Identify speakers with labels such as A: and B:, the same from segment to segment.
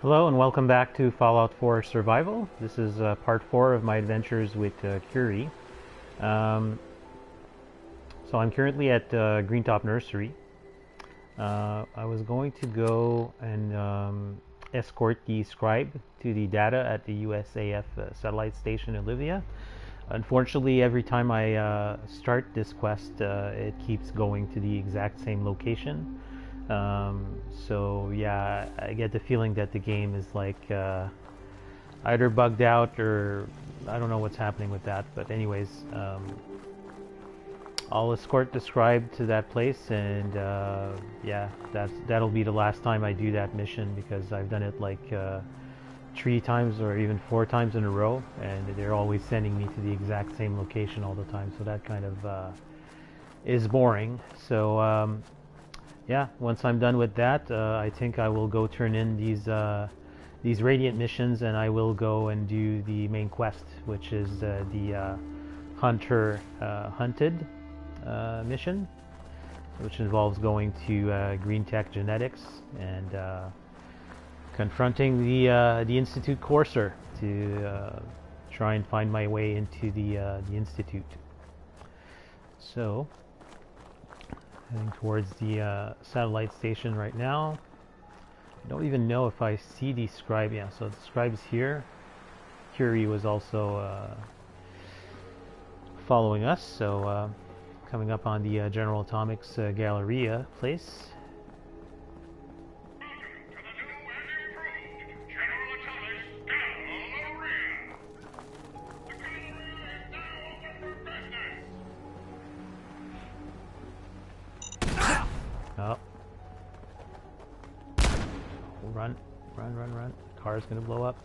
A: Hello and welcome back to Fallout 4 Survival. This is part 4 of my adventures with Curie. Um, so I'm currently at Greentop Nursery. I was going to go and escort the scribe to the data at the USAF satellite station in Olivia. Unfortunately, every time I start this quest, it keeps going to the exact same location. So yeah, I get the feeling that the game is like either bugged out or I don't know what's happening with that. But anyways, I'll escort the scribe to that place, and yeah, that'll be the last time I do that mission because I've done it like 3 times or even 4 times in a row, and they're always sending me to the exact same location all the time. So that kind of is boring. So yeah, once I'm done with that, I think I will go turn in these Radiant missions, and I will go and do the main quest, which is the Hunter Hunted mission, which involves going to Green Tech Genetics and confronting the Institute Courser to try and find my way into the Institute. So, heading towards the satellite station right now. I don't even know if I see the scribe. Yeah, so the scribe's here. Curie was also following us, so coming up on the General Atomics Galleria place. Oh. Run, run, run, run. Car's gonna blow up.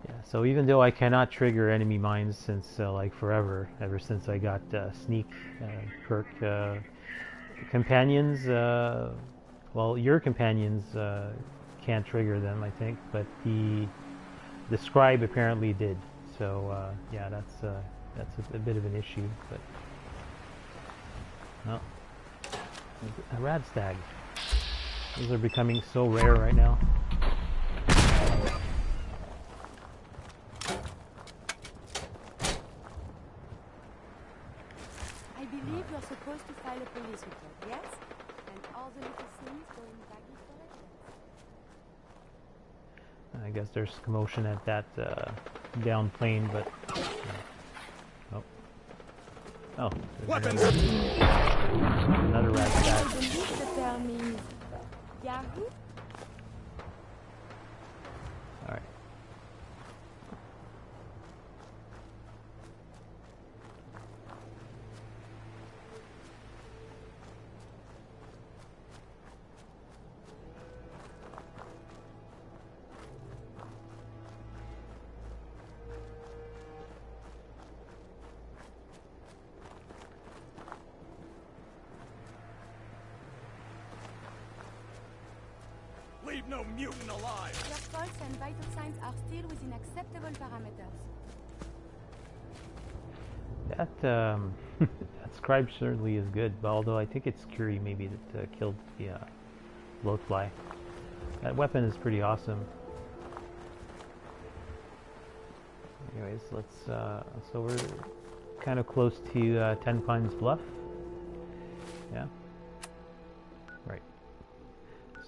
A: Yeah, so even though I cannot trigger enemy mines since like forever, ever since I got sneak perk, companions, well, your companions can't trigger them, I think, but the scribe apparently did. So yeah, that's a bit of an issue. But oh, a rad stag. Those are becoming so rare right now.
B: I believe you're supposed to file a police report, yes? And all the little things going baggy for it?
A: I guess there's commotion at that down plane, but oh, oh,
C: weapons.
A: Another rat
B: I
A: stag.
B: believe the term means Yahoo?
A: All right.
C: Leave no mutant alive.
B: Your pulse and vital signs are still within acceptable parameters.
A: That that scribe certainly is good, but although I think it's Curie maybe that killed the bloatfly. That weapon is pretty awesome. Anyways, let's so we're kind of close to 10 Pines Bluff. Yeah. Right.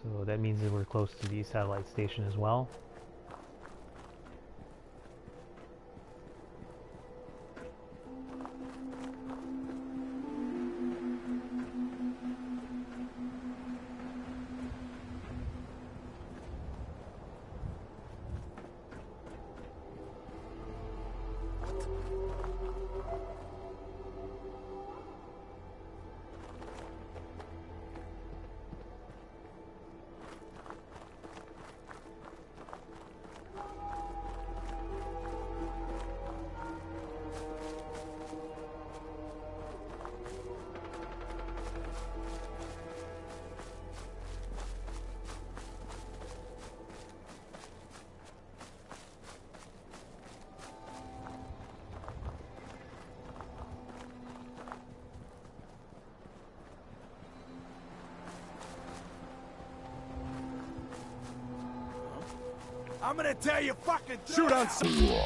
A: So that means that we're close to the satellite station as well.
C: I'm gonna tell you fucking shoot on some.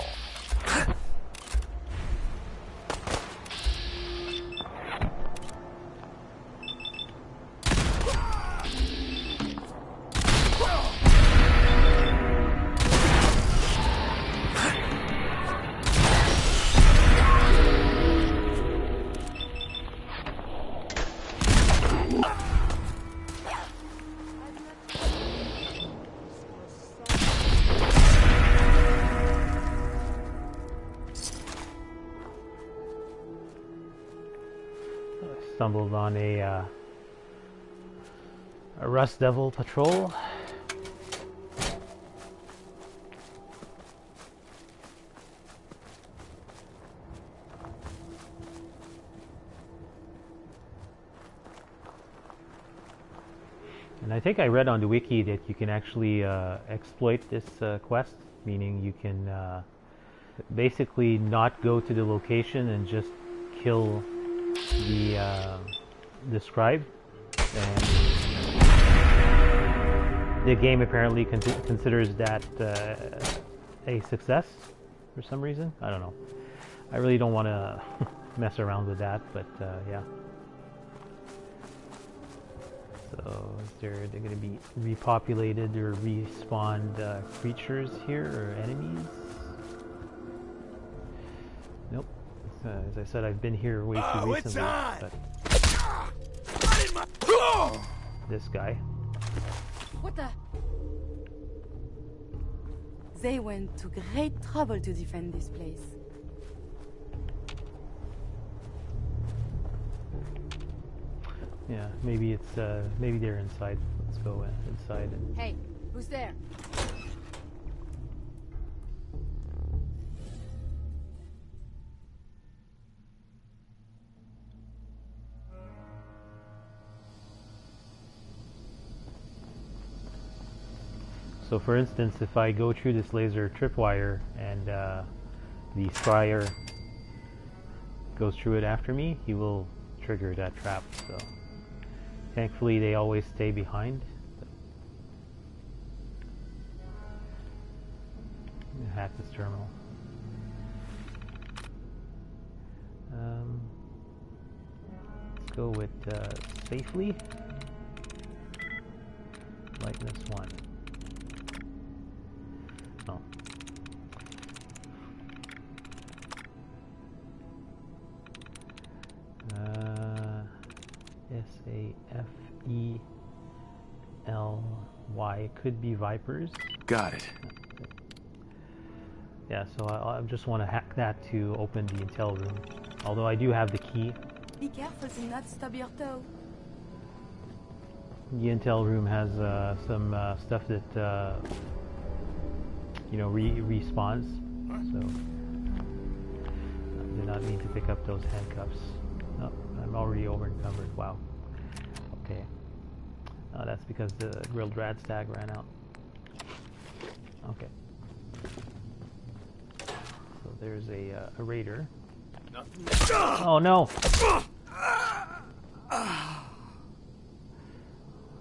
A: Stumbled on a Rust Devil patrol. And I think I read on the wiki that you can actually exploit this quest, meaning you can basically not go to the location and just kill the scribe, and the game apparently considers that a success for some reason. I don't know. I really don't want to mess around with that, but yeah. So they're going to be repopulated or respawned creatures here, or enemies? Nope. As I said, I've been here way too recently. But this guy.
B: What the? They went to great trouble to defend this place.
A: Yeah, maybe it's maybe they're inside. Let's go inside. And
B: Hey, who's there?
A: so, for instance, if I go through this laser tripwire and the scryer goes through it after me, he will trigger that trap. So, thankfully, they always stay behind. Hack this terminal. Let's go with safely. Lightness 1. Oh. S-A-F-E-L-Y. It could be Vipers.
C: Got it.
A: Yeah, so I just want to hack that to open the intel room. Although I do have the key.
B: Be careful to not stub your toe.
A: The intel room has some stuff that respawns. So I did not need to pick up those handcuffs. Oh, I'm already over encumbered. Wow. Okay. That's because the grilled rat stag ran out. Okay. So there's a raider. Oh no!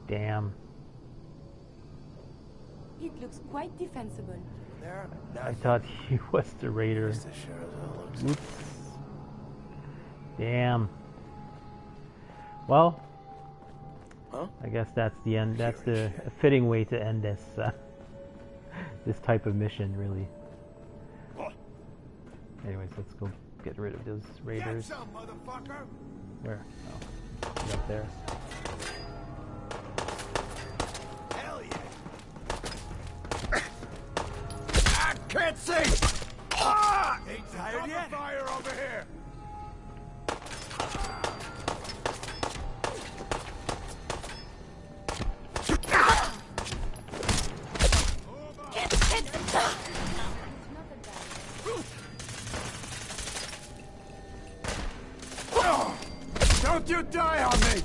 A: Damn.
B: It looks quite defensible.
A: I thought he was the raider. Oops. Damn. Well, I guess that's the end. That's the fitting way to end this this type of mission, really. Anyways, let's go get rid of those raiders. Where? Oh, he's up there.
C: Hell yeah! I can't see. Ain't tired yet? Fire over here. Don't you die on me!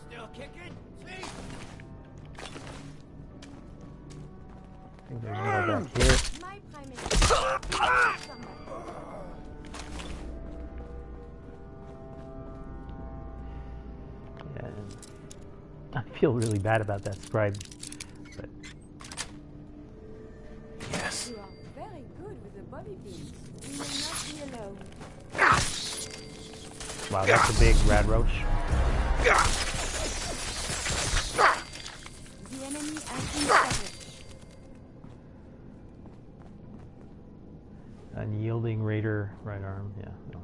C: Still kicking? See?
A: I think there's more back here.
B: My primate.
A: feel really bad about that scribe. But
C: Yes.
B: You are very good with the bobby pins. You will not be alone.
A: wow, that's a big rad roach.
B: The enemy has been spotted.
A: Unyielding raider, right arm. Yeah. No.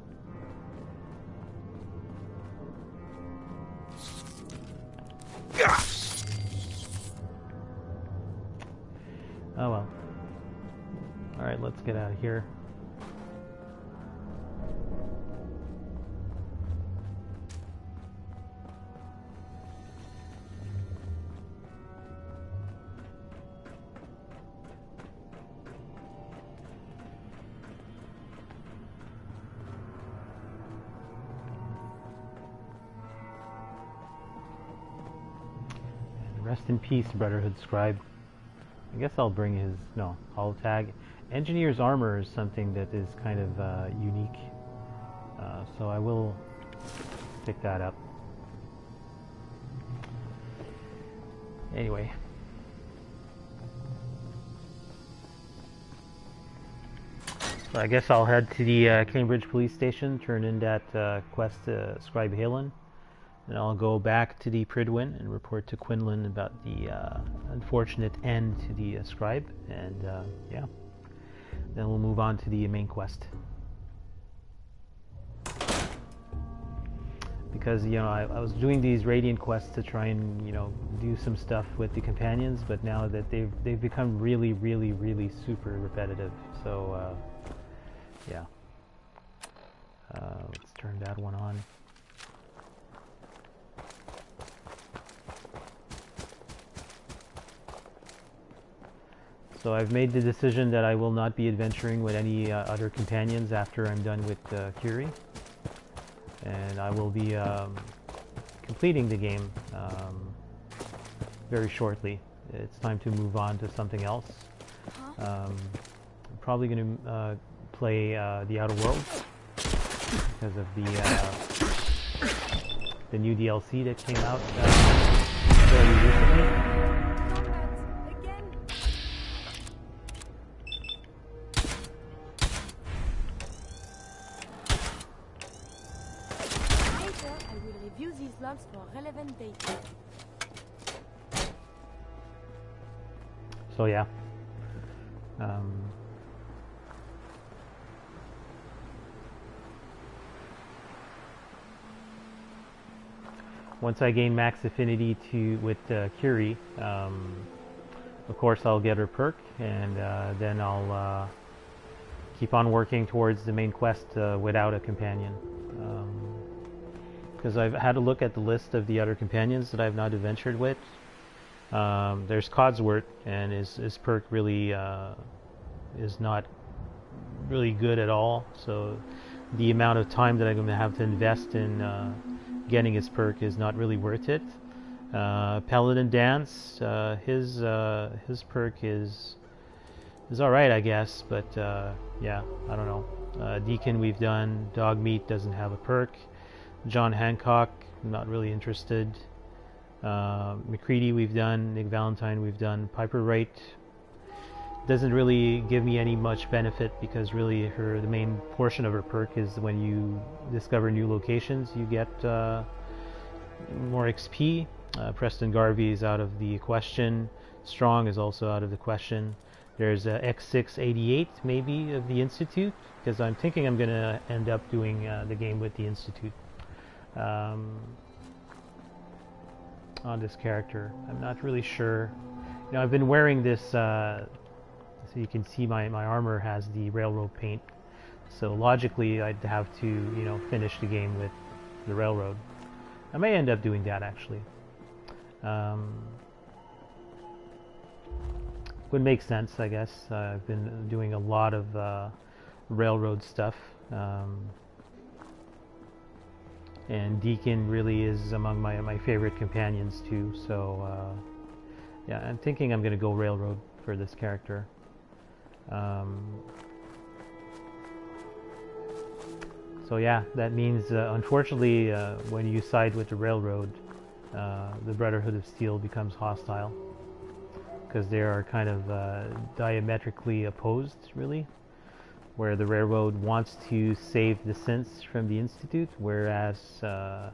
A: Oh well. Alright, let's get out of here. And rest in peace, Brotherhood Scribe. I guess I'll bring his, no, holo tag. Engineer's armor is something that is kind of unique, so I will pick that up. Anyway. So I guess I'll head to the Cambridge police station, turn in that quest to Scribe Halen, and I'll go back to the Pridwin and report to Quinlan about the unfortunate end to the scribe, and yeah, then we'll move on to the main quest. Because, you know, I was doing these Radiant quests to try and, you know, do some stuff with the companions, but now that they've become really, really, really super repetitive, so yeah. Let's turn that one on. So I've made the decision that I will not be adventuring with any other companions after I'm done with Curie. And I will be completing the game very shortly. It's time to move on to something else. I'm probably going to play the Outer Worlds because of the new DLC that came out fairly recently.
B: For relevant data.
A: So yeah, once I gain max affinity with Curie, of course I'll get her perk, and then I'll keep on working towards the main quest without a companion. Because I've had a look at the list of the other companions that I've not adventured with. There's Codsworth, and his perk really is not really good at all. So the amount of time that I'm going to have to invest in getting his perk is not really worth it. Paladin Dance, his perk is alright, I guess, but yeah, I don't know. Deacon we've done. Dogmeat doesn't have a perk. John Hancock, I'm not really interested. McCready we've done. Nick Valentine we've done. Piper Wright doesn't really give me any much benefit, because really the main portion of her perk is when you discover new locations, you get more XP. Preston Garvey is out of the question. Strong is also out of the question. There's X688 maybe of the Institute, because I'm thinking I'm going to end up doing the game with the Institute. On this character, I'm not really sure. You know, I've been wearing this, so you can see my armor has the railroad paint. So logically, I'd have to, you know, finish the game with the railroad. I may end up doing that actually. Would make sense, I guess. I've been doing a lot of railroad stuff. And Deacon really is among my favorite companions too, so yeah, I'm thinking I'm gonna go railroad for this character. So yeah, that means unfortunately when you side with the railroad, the Brotherhood of Steel becomes hostile, because they are kind of diametrically opposed, really. Where the Railroad wants to save the synths from the Institute, whereas the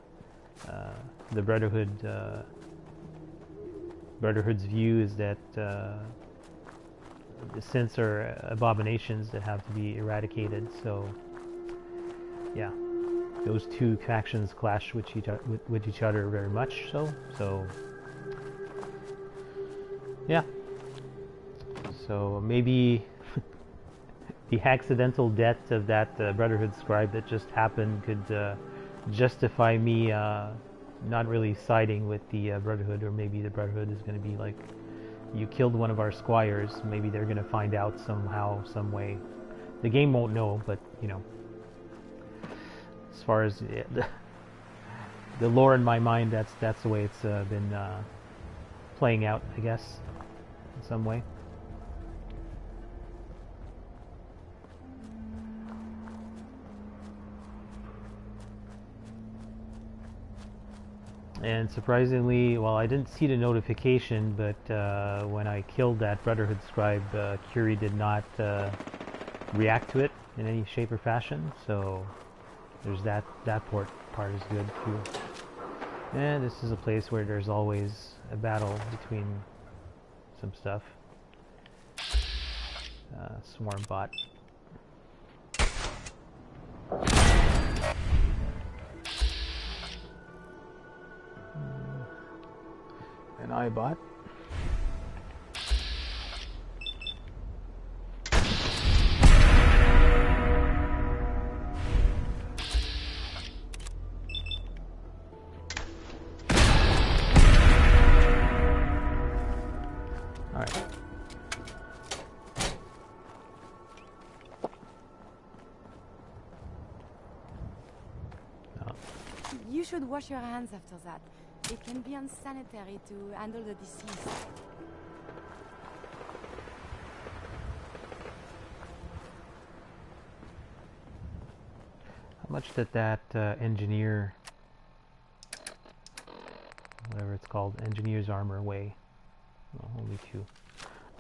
A: Brotherhood's view is that the synths are abominations that have to be eradicated. So, yeah, those two factions clash with each other very much. So yeah. So maybe the accidental death of that Brotherhood scribe that just happened could justify me not really siding with the Brotherhood, or maybe the Brotherhood is going to be like, you killed one of our squires. Maybe they're going to find out somehow, some way. The game won't know, but you know, as far as the lore in my mind, that's the way it's been playing out, I guess, in some way. And surprisingly, well, I didn't see the notification, but when I killed that Brotherhood scribe, Curie did not react to it in any shape or fashion. So there's that part is good too. And this is a place where there's always a battle between some stuff. Swarm bot. An iBot. Alright.
B: You should wash your hands after that. It can be unsanitary to handle the disease.
A: How much did that engineer, whatever it's called, engineer's armor weigh? Oh, only 2.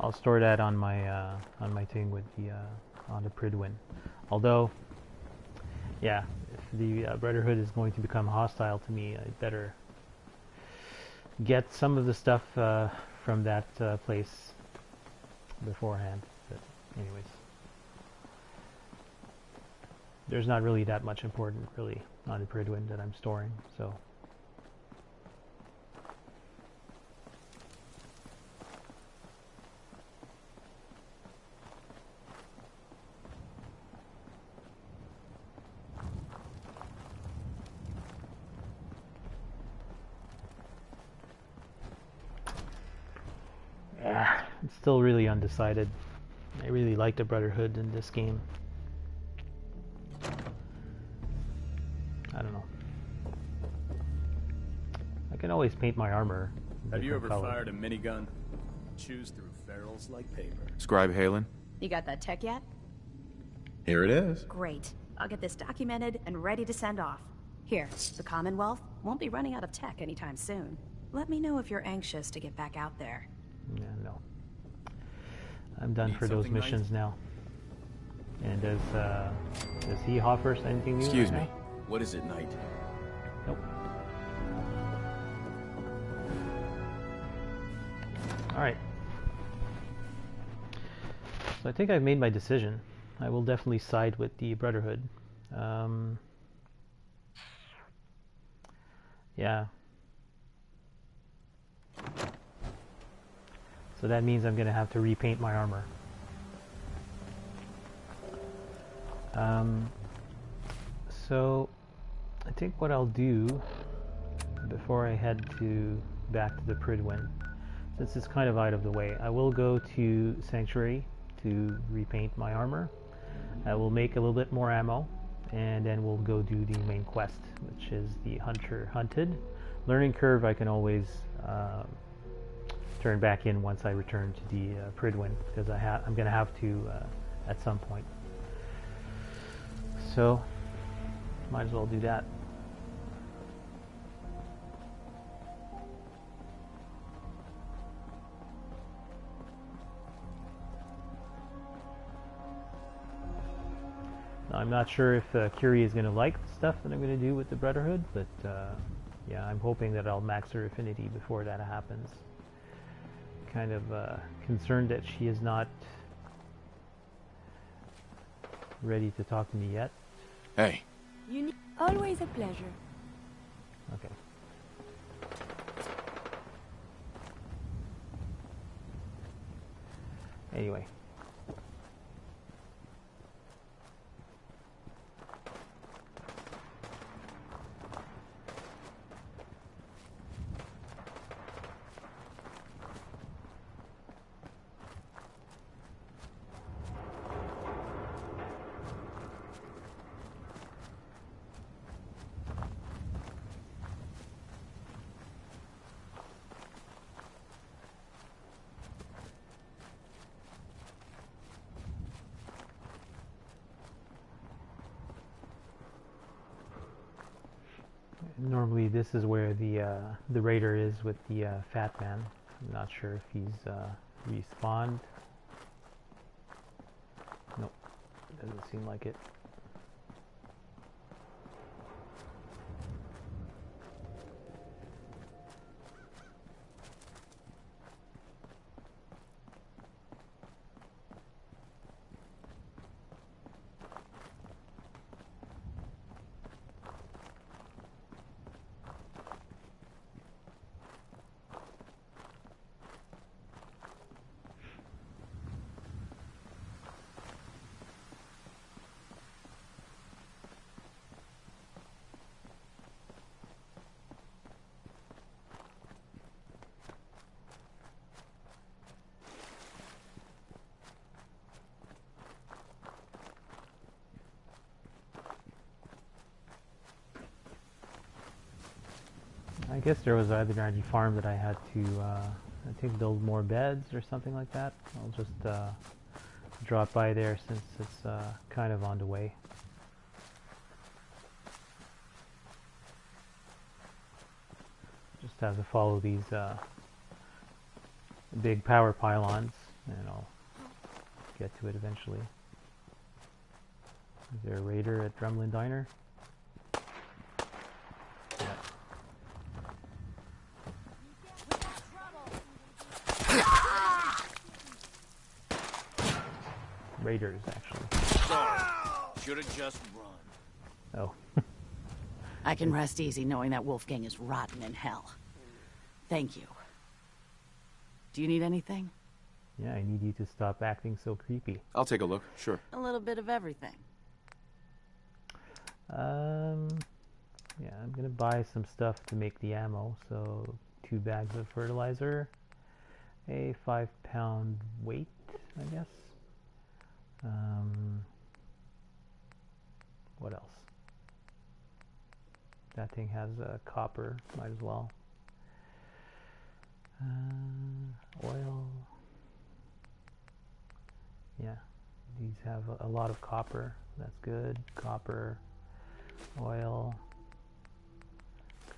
A: I'll store that on my thing with the on the Pridwin. Although, yeah, if the Brotherhood is going to become hostile to me, I better get some of the stuff from that place beforehand. But anyways, there's not really that much important really on the Pridwin that I'm storing, so. It's still really undecided. I really like the Brotherhood in this game. I don't know. I can always paint my armor a
D: Have you ever
A: different color.
D: fired a minigun? Chews through ferrules like paper.
E: Scribe Halen?
F: You got that tech yet?
E: Here it is.
F: Great. I'll get this documented and ready to send off. Here, the Commonwealth won't be running out of tech anytime soon. Let me know if you're anxious to get back out there.
A: Yeah, no. I'm done
D: Need
A: for those
D: something
A: missions now. And does he offer anything new?
E: Excuse
A: right
E: me.
A: now?
D: What is it, Knight?
A: Nope. Alright. So I think I've made my decision. I will definitely side with the Brotherhood. Yeah. So that means I'm going to have to repaint my armor. So I think what I'll do before I head back to the Pridwin, since it's kind of out of the way, I will go to Sanctuary to repaint my armor. I will make a little bit more ammo, and then we'll go do the main quest, which is the Hunted. Learning curve I can always turn back in once I return to the Pridwin, because I'm going to have to at some point. So might as well do that. I'm not sure if Curie is going to like the stuff that I'm going to do with the Brotherhood, but yeah, I'm hoping that I'll max her affinity before that happens. Kind of concerned that she is not ready to talk to me yet.
E: Hey.
B: Always a pleasure.
A: Okay. Anyway. Normally this is where the raider is with the fat man. I'm not sure if he's respawned. Nope, doesn't seem like it. I guess there was either energy farm that I had to, I think, build more beds or something like that. I'll just drop by there since it's kind of on the way. Just have to follow these big power pylons, and I'll get to it eventually. Is there a raider at Drumlin Diner? Raiders, actually.
C: Sorry. Should have just run.
A: Oh.
G: I can rest easy knowing that Wolfgang is rotten in hell. Thank you. Do you need anything?
A: Yeah, I need you to stop acting so creepy.
E: I'll take a look, sure.
G: A little bit of everything.
A: Yeah, I'm gonna buy some stuff to make the ammo. So 2 bags of fertilizer, a 5-pound weight, I guess. What else? That thing has copper, might as well. Oil. Yeah, these have a lot of copper. That's good. Copper, oil,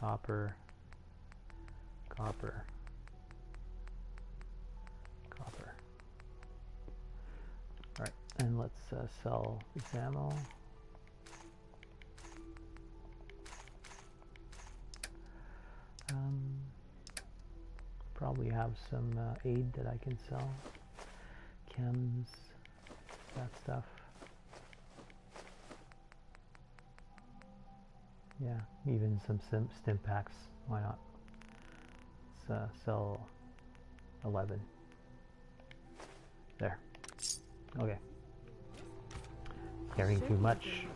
A: copper, copper, copper. Alright, and let's sell this ammo. Probably have some aid that I can sell. Chems, that stuff. Yeah, even some stim packs. Why not? Let's sell 11. There. Okay. Carrying too much.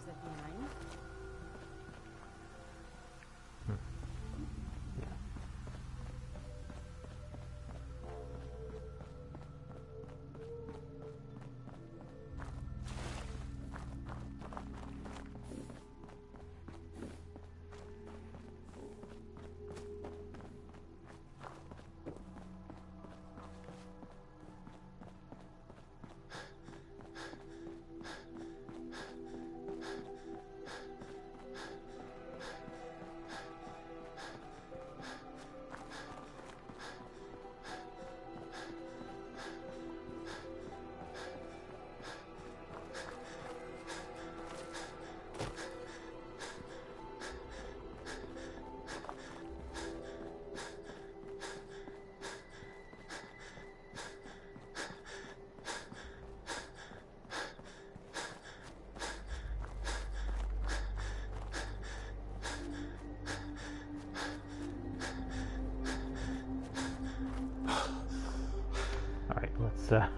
A: let's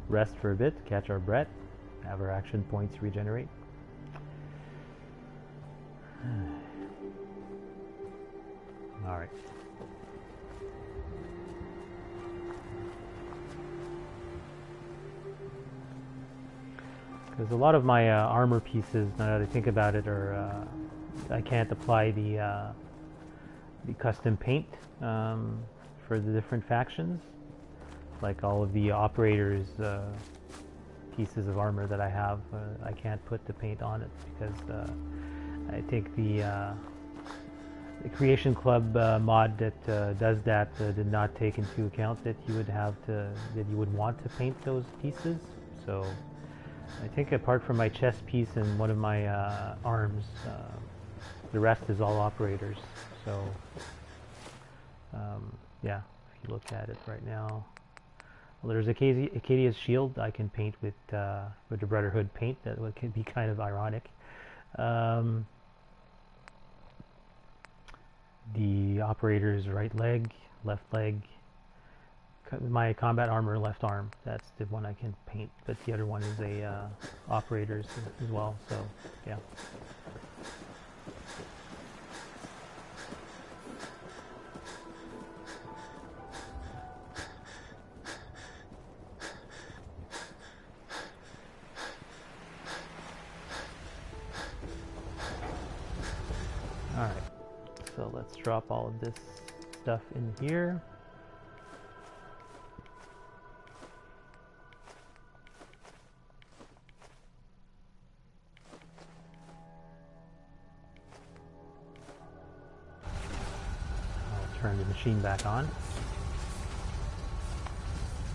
A: rest for a bit, catch our breath, have our action points regenerate. All right. Because a lot of my armor pieces, now that I think about it, are I can't apply the custom paint for the different factions. Like all of the operators' pieces of armor that I have, I can't put the paint on it because I think the Creation Club mod that does that did not take into account that you would want to paint those pieces. So I think apart from my chest piece and one of my arms, the rest is all operators. So yeah, if you look at it right now, well, there's Acadia's shield I can paint with the Brotherhood paint. That could be kind of ironic. The operator's right leg, left leg, my combat armor left arm, that's the one I can paint, but the other one is a operator's as well, so yeah. Alright, so let's drop all of this stuff in here. Turn the machine back on.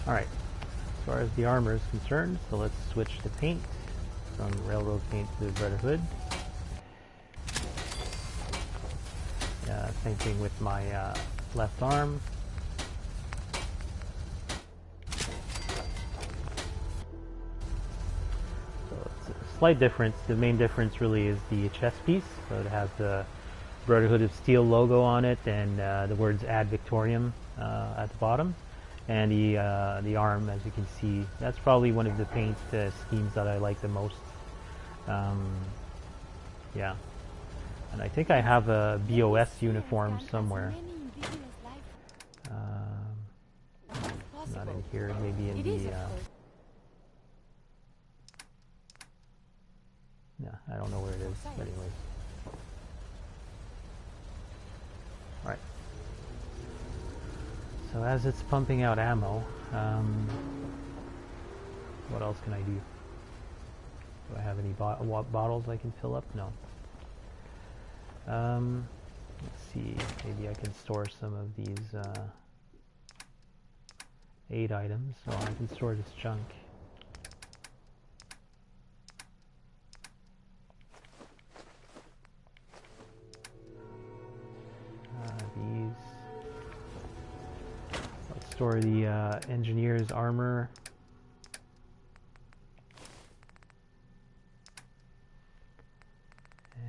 A: Alright, as far as the armor is concerned, so let's switch to paint from Railroad Paint to Brotherhood. Same thing with my left arm. So it's a slight difference. The main difference really is the chest piece. So it has the Brotherhood of Steel logo on it and the words Ad Victoriam at the bottom. And the arm, as you can see, that's probably one of the paint schemes that I like the most. Yeah. And I think I have a BOS uniform somewhere. Not in here, maybe in the... yeah, I don't know where it is, but anyways. Alright. So as it's pumping out ammo, what else can I do? Do I have any bottles I can fill up? No. Let's see, maybe I can store some of these aid items, so I can store this junk. These. Let's store the engineer's armor.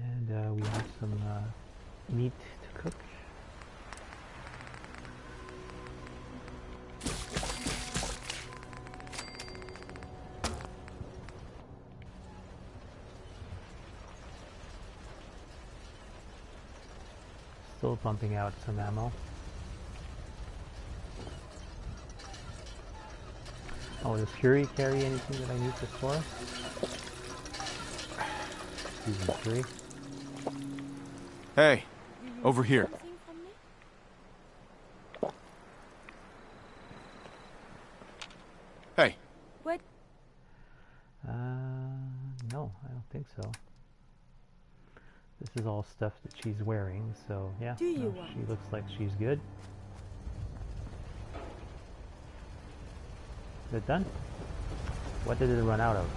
A: And we have some meat to cook. Still pumping out some ammo. Oh, does Curie carry anything that I need to store? Excuse me, Curie.
E: Hey, over here. Hey.
B: What?
A: No, I don't think so. This is all stuff that she's wearing, so yeah.
B: Do you want?
A: She looks like she's good. Is it done? What did it run out of?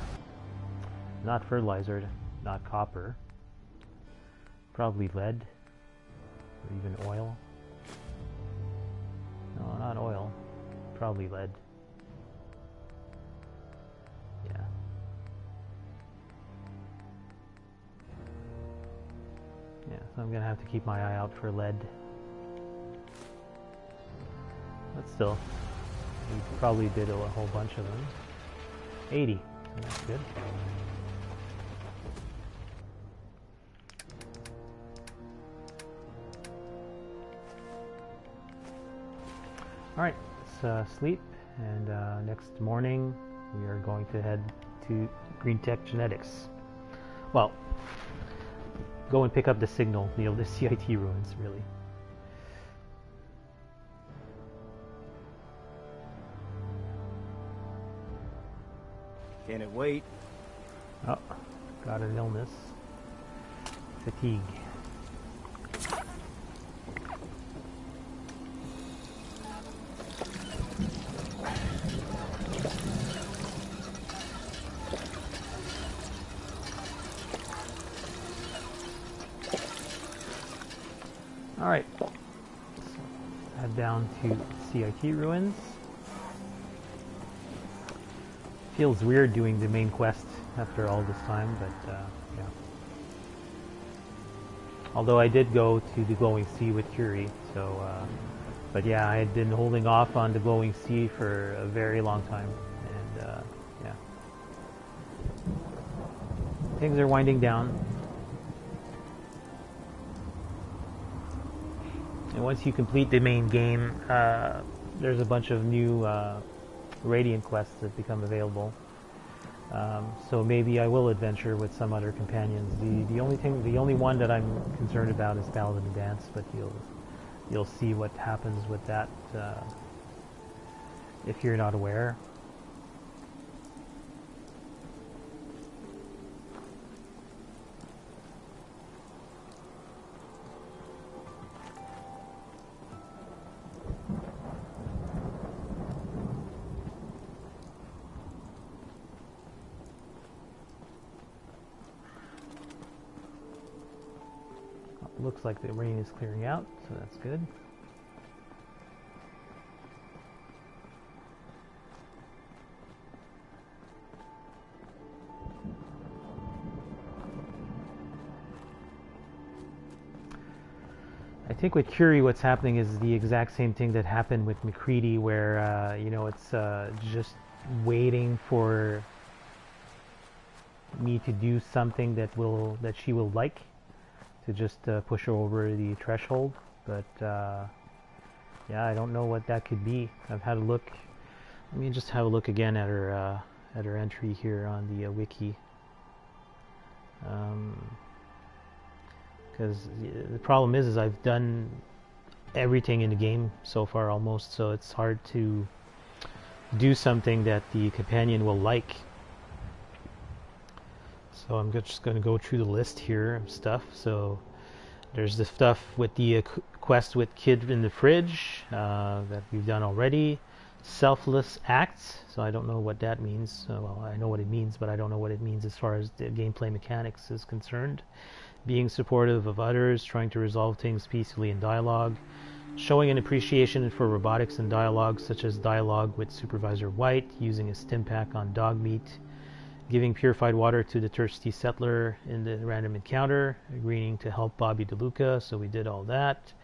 A: Not fertilizer, not copper. Probably lead, or even oil. No, not oil. Probably lead. Yeah. Yeah, so I'm gonna have to keep my eye out for lead. But still, We probably did a whole bunch of them. 80. That's good. Alright, let's sleep, and next morning we are going to head to Green Tech Genetics. Well, go and pick up the signal near the CIT ruins, really.
D: Can it wait?
A: Oh, got an illness. Fatigue. Alright, so head down to CIT ruins. Feels weird doing the main quest after all this time, but yeah. Although I did go to the Glowing Sea with Curie, so but yeah, I had been holding off on the Glowing Sea for a very long time, and yeah. Things are winding down. And once you complete the main game, there's a bunch of new Radiant quests that become available. So maybe I will adventure with some other companions. The only one that I'm concerned about is Paladin Dance, but you'll see what happens with that if you're not aware. Looks like the rain is clearing out, so that's good. I think with Curie what's happening is the exact same thing that happened with McCready, where you know, it's just waiting for me to do something that she will like, to just push her over the threshold. But yeah, I don't know what that could be. I've had a look. Let me just have a look again at her entry here on the wiki, because the problem is I've done everything in the game so far almost, so it's hard to do something that the companion will like. So I'm just going to go through the list here of stuff. So there's the stuff with the quest with Kid in the Fridge that we've done already. Selfless Acts. So I don't know what that means. Well, I know what it means, but I don't know what it means as far as the gameplay mechanics is concerned. Being supportive of others, trying to resolve things peacefully in dialogue. Showing an appreciation for robotics and dialogue, such as dialogue with Supervisor White, using a stim pack on dog meat. Giving purified water to the thirsty settler in the random encounter, agreeing to help Bobby DeLuca, so we did all that.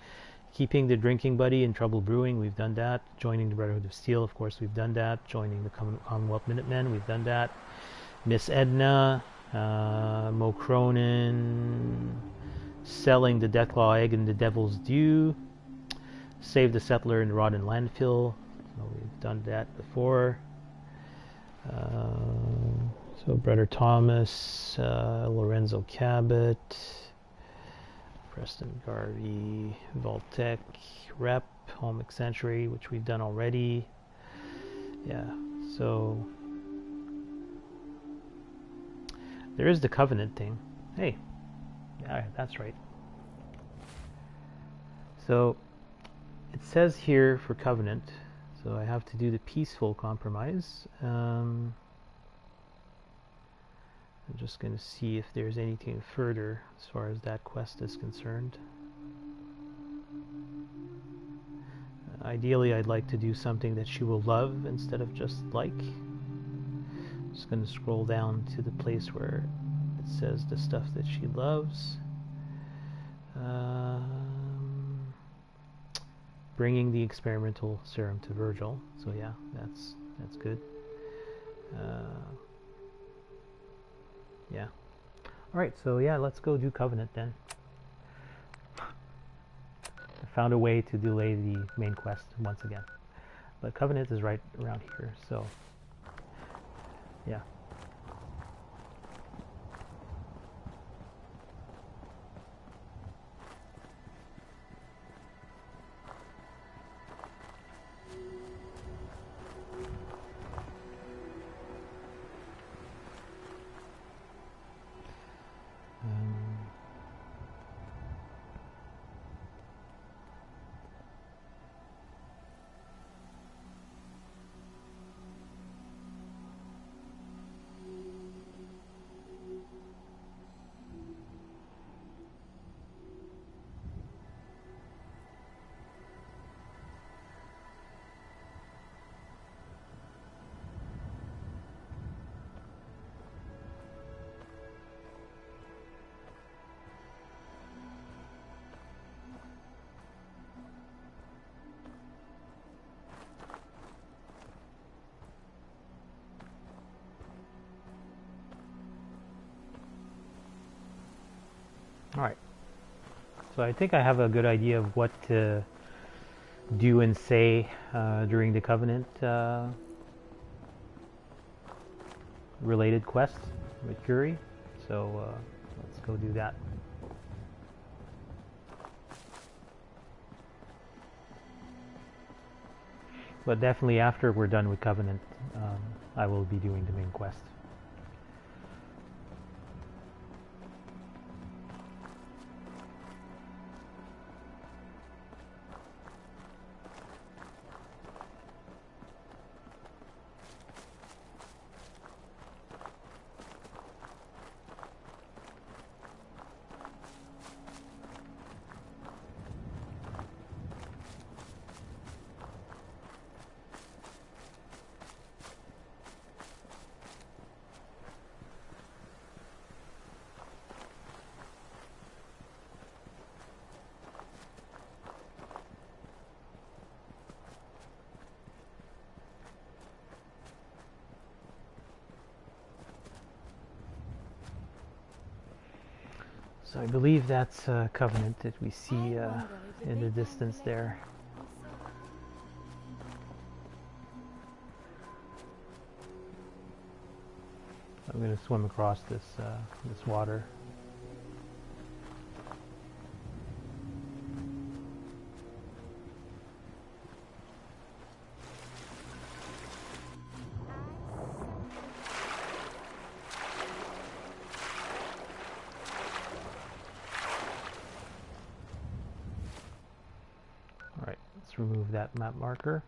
A: Keeping the drinking buddy in Trouble Brewing, we've done that. Joining the Brotherhood of Steel, of course, we've done that. Joining the Commonwealth Minutemen, we've done that. Miss Edna, Mo Cronin, selling the Deathclaw Egg in the Devil's Due. Save the settler in the Rotten Landfill, so we've done that before. So Brother Thomas, Lorenzo Cabot, Preston Garvey, Voltec, Rep, Home Sanctuary, which we've done already. Yeah, so there is the Covenant thing. Hey, yeah, that's right. So it says here for Covenant, so I have to do the peaceful compromise. I'm just going to see if there's anything further as far as that quest is concerned. Ideally, I'd like to do something that she will love instead of just like. Just going to scroll down to the place where it says the stuff that she loves. bringing the experimental serum to Virgil. So yeah, that's good. Yeah. All right. So yeah, let's go do Covenant then. I found a way to delay the main quest once again, but Covenant is right around here. So yeah. All right. So I think I have a good idea of what to do and say during the Covenant related quest with Curie. So let's go do that. But definitely after we're done with Covenant, I will be doing the main quest. So I believe that's Covenant that we see in the distance there. I'm going to swim across this this water. Alright, let's remove that map marker.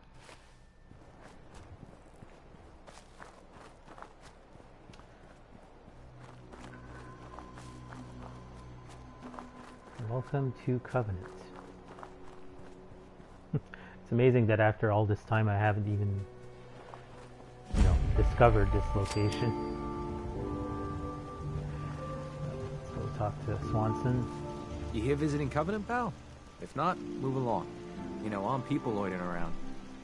A: Welcome to Covenant. It's amazing that after all this time I haven't even, discovered this location. Let's go talk to Swanson.
H: You here visiting Covenant, pal? If not, move along. I'm people loitering around.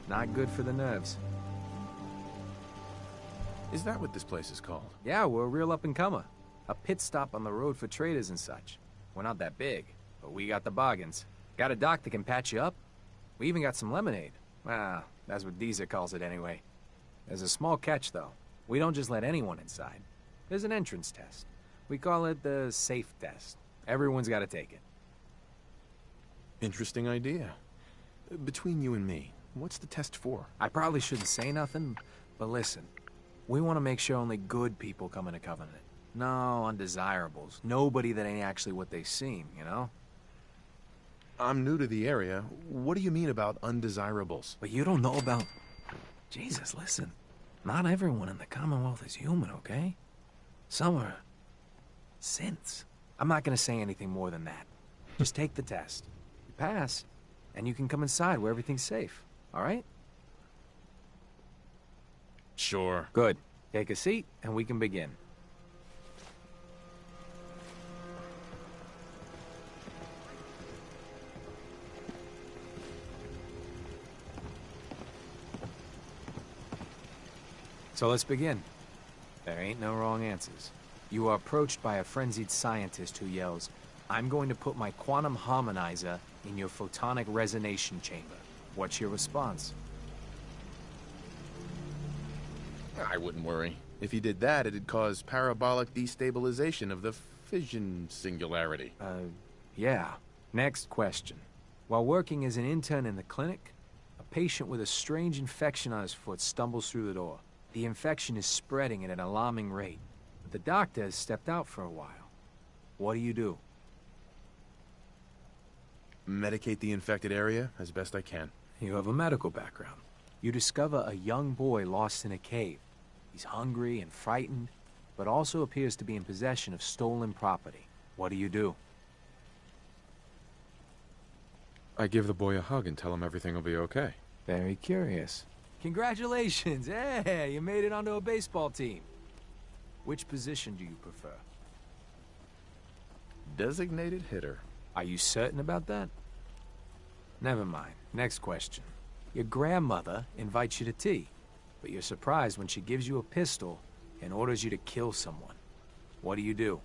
H: Not good for the nerves.
E: Is that what this place is called?
H: Yeah, we're a real up-and-comer. A pit stop on the road for traders and such. We're not that big, but we got the bargains. Got a dock that can patch you up. We even got some lemonade. Well, that's what Deezer calls it anyway. There's a small catch, though. We don't just let anyone inside. There's an entrance test. We call it the safe test. Everyone's got to take it.
E: Interesting idea. Between you and me, what's the test for?
H: I probably shouldn't say nothing, but listen. We want to make sure only good people come into Covenant. No undesirables. Nobody that ain't actually what they seem,
E: I'm new to the area. What do you mean about undesirables?
H: But you don't know about... Jesus, listen. Not everyone in the Commonwealth is human, okay? Some are... synths. I'm not gonna say anything more than that. Just take the test. You pass, and you can come inside where everything's safe. All right?
E: Sure.
H: Good. Take a seat, and we can begin. So let's begin. There ain't no wrong answers. You are approached by a frenzied scientist who yells, "I'm going to put my quantum harmonizer in your photonic resonation chamber." What's your response?
E: I wouldn't worry. If he did that, it'd cause parabolic destabilization of the fission singularity.
H: Yeah. Next question. While working as an intern in the clinic, a patient with a strange infection on his foot stumbles through the door. The infection is spreading at an alarming rate, but the doctor has stepped out for a while. What do you do?
E: Medicate the infected area as best I can.
H: You have a medical background. You discover a young boy lost in a cave. He's hungry and frightened, but also appears to be in possession of stolen property. What do?
E: I give the boy a hug and tell him everything will be okay.
H: Very curious. Congratulations! Hey, you made it onto a baseball team. Which position do you prefer?
E: Designated hitter.
H: Are you certain about that? Never mind. Next question. Your grandmother invites you to tea, but you're surprised when she gives you a pistol and orders you to kill someone. What do?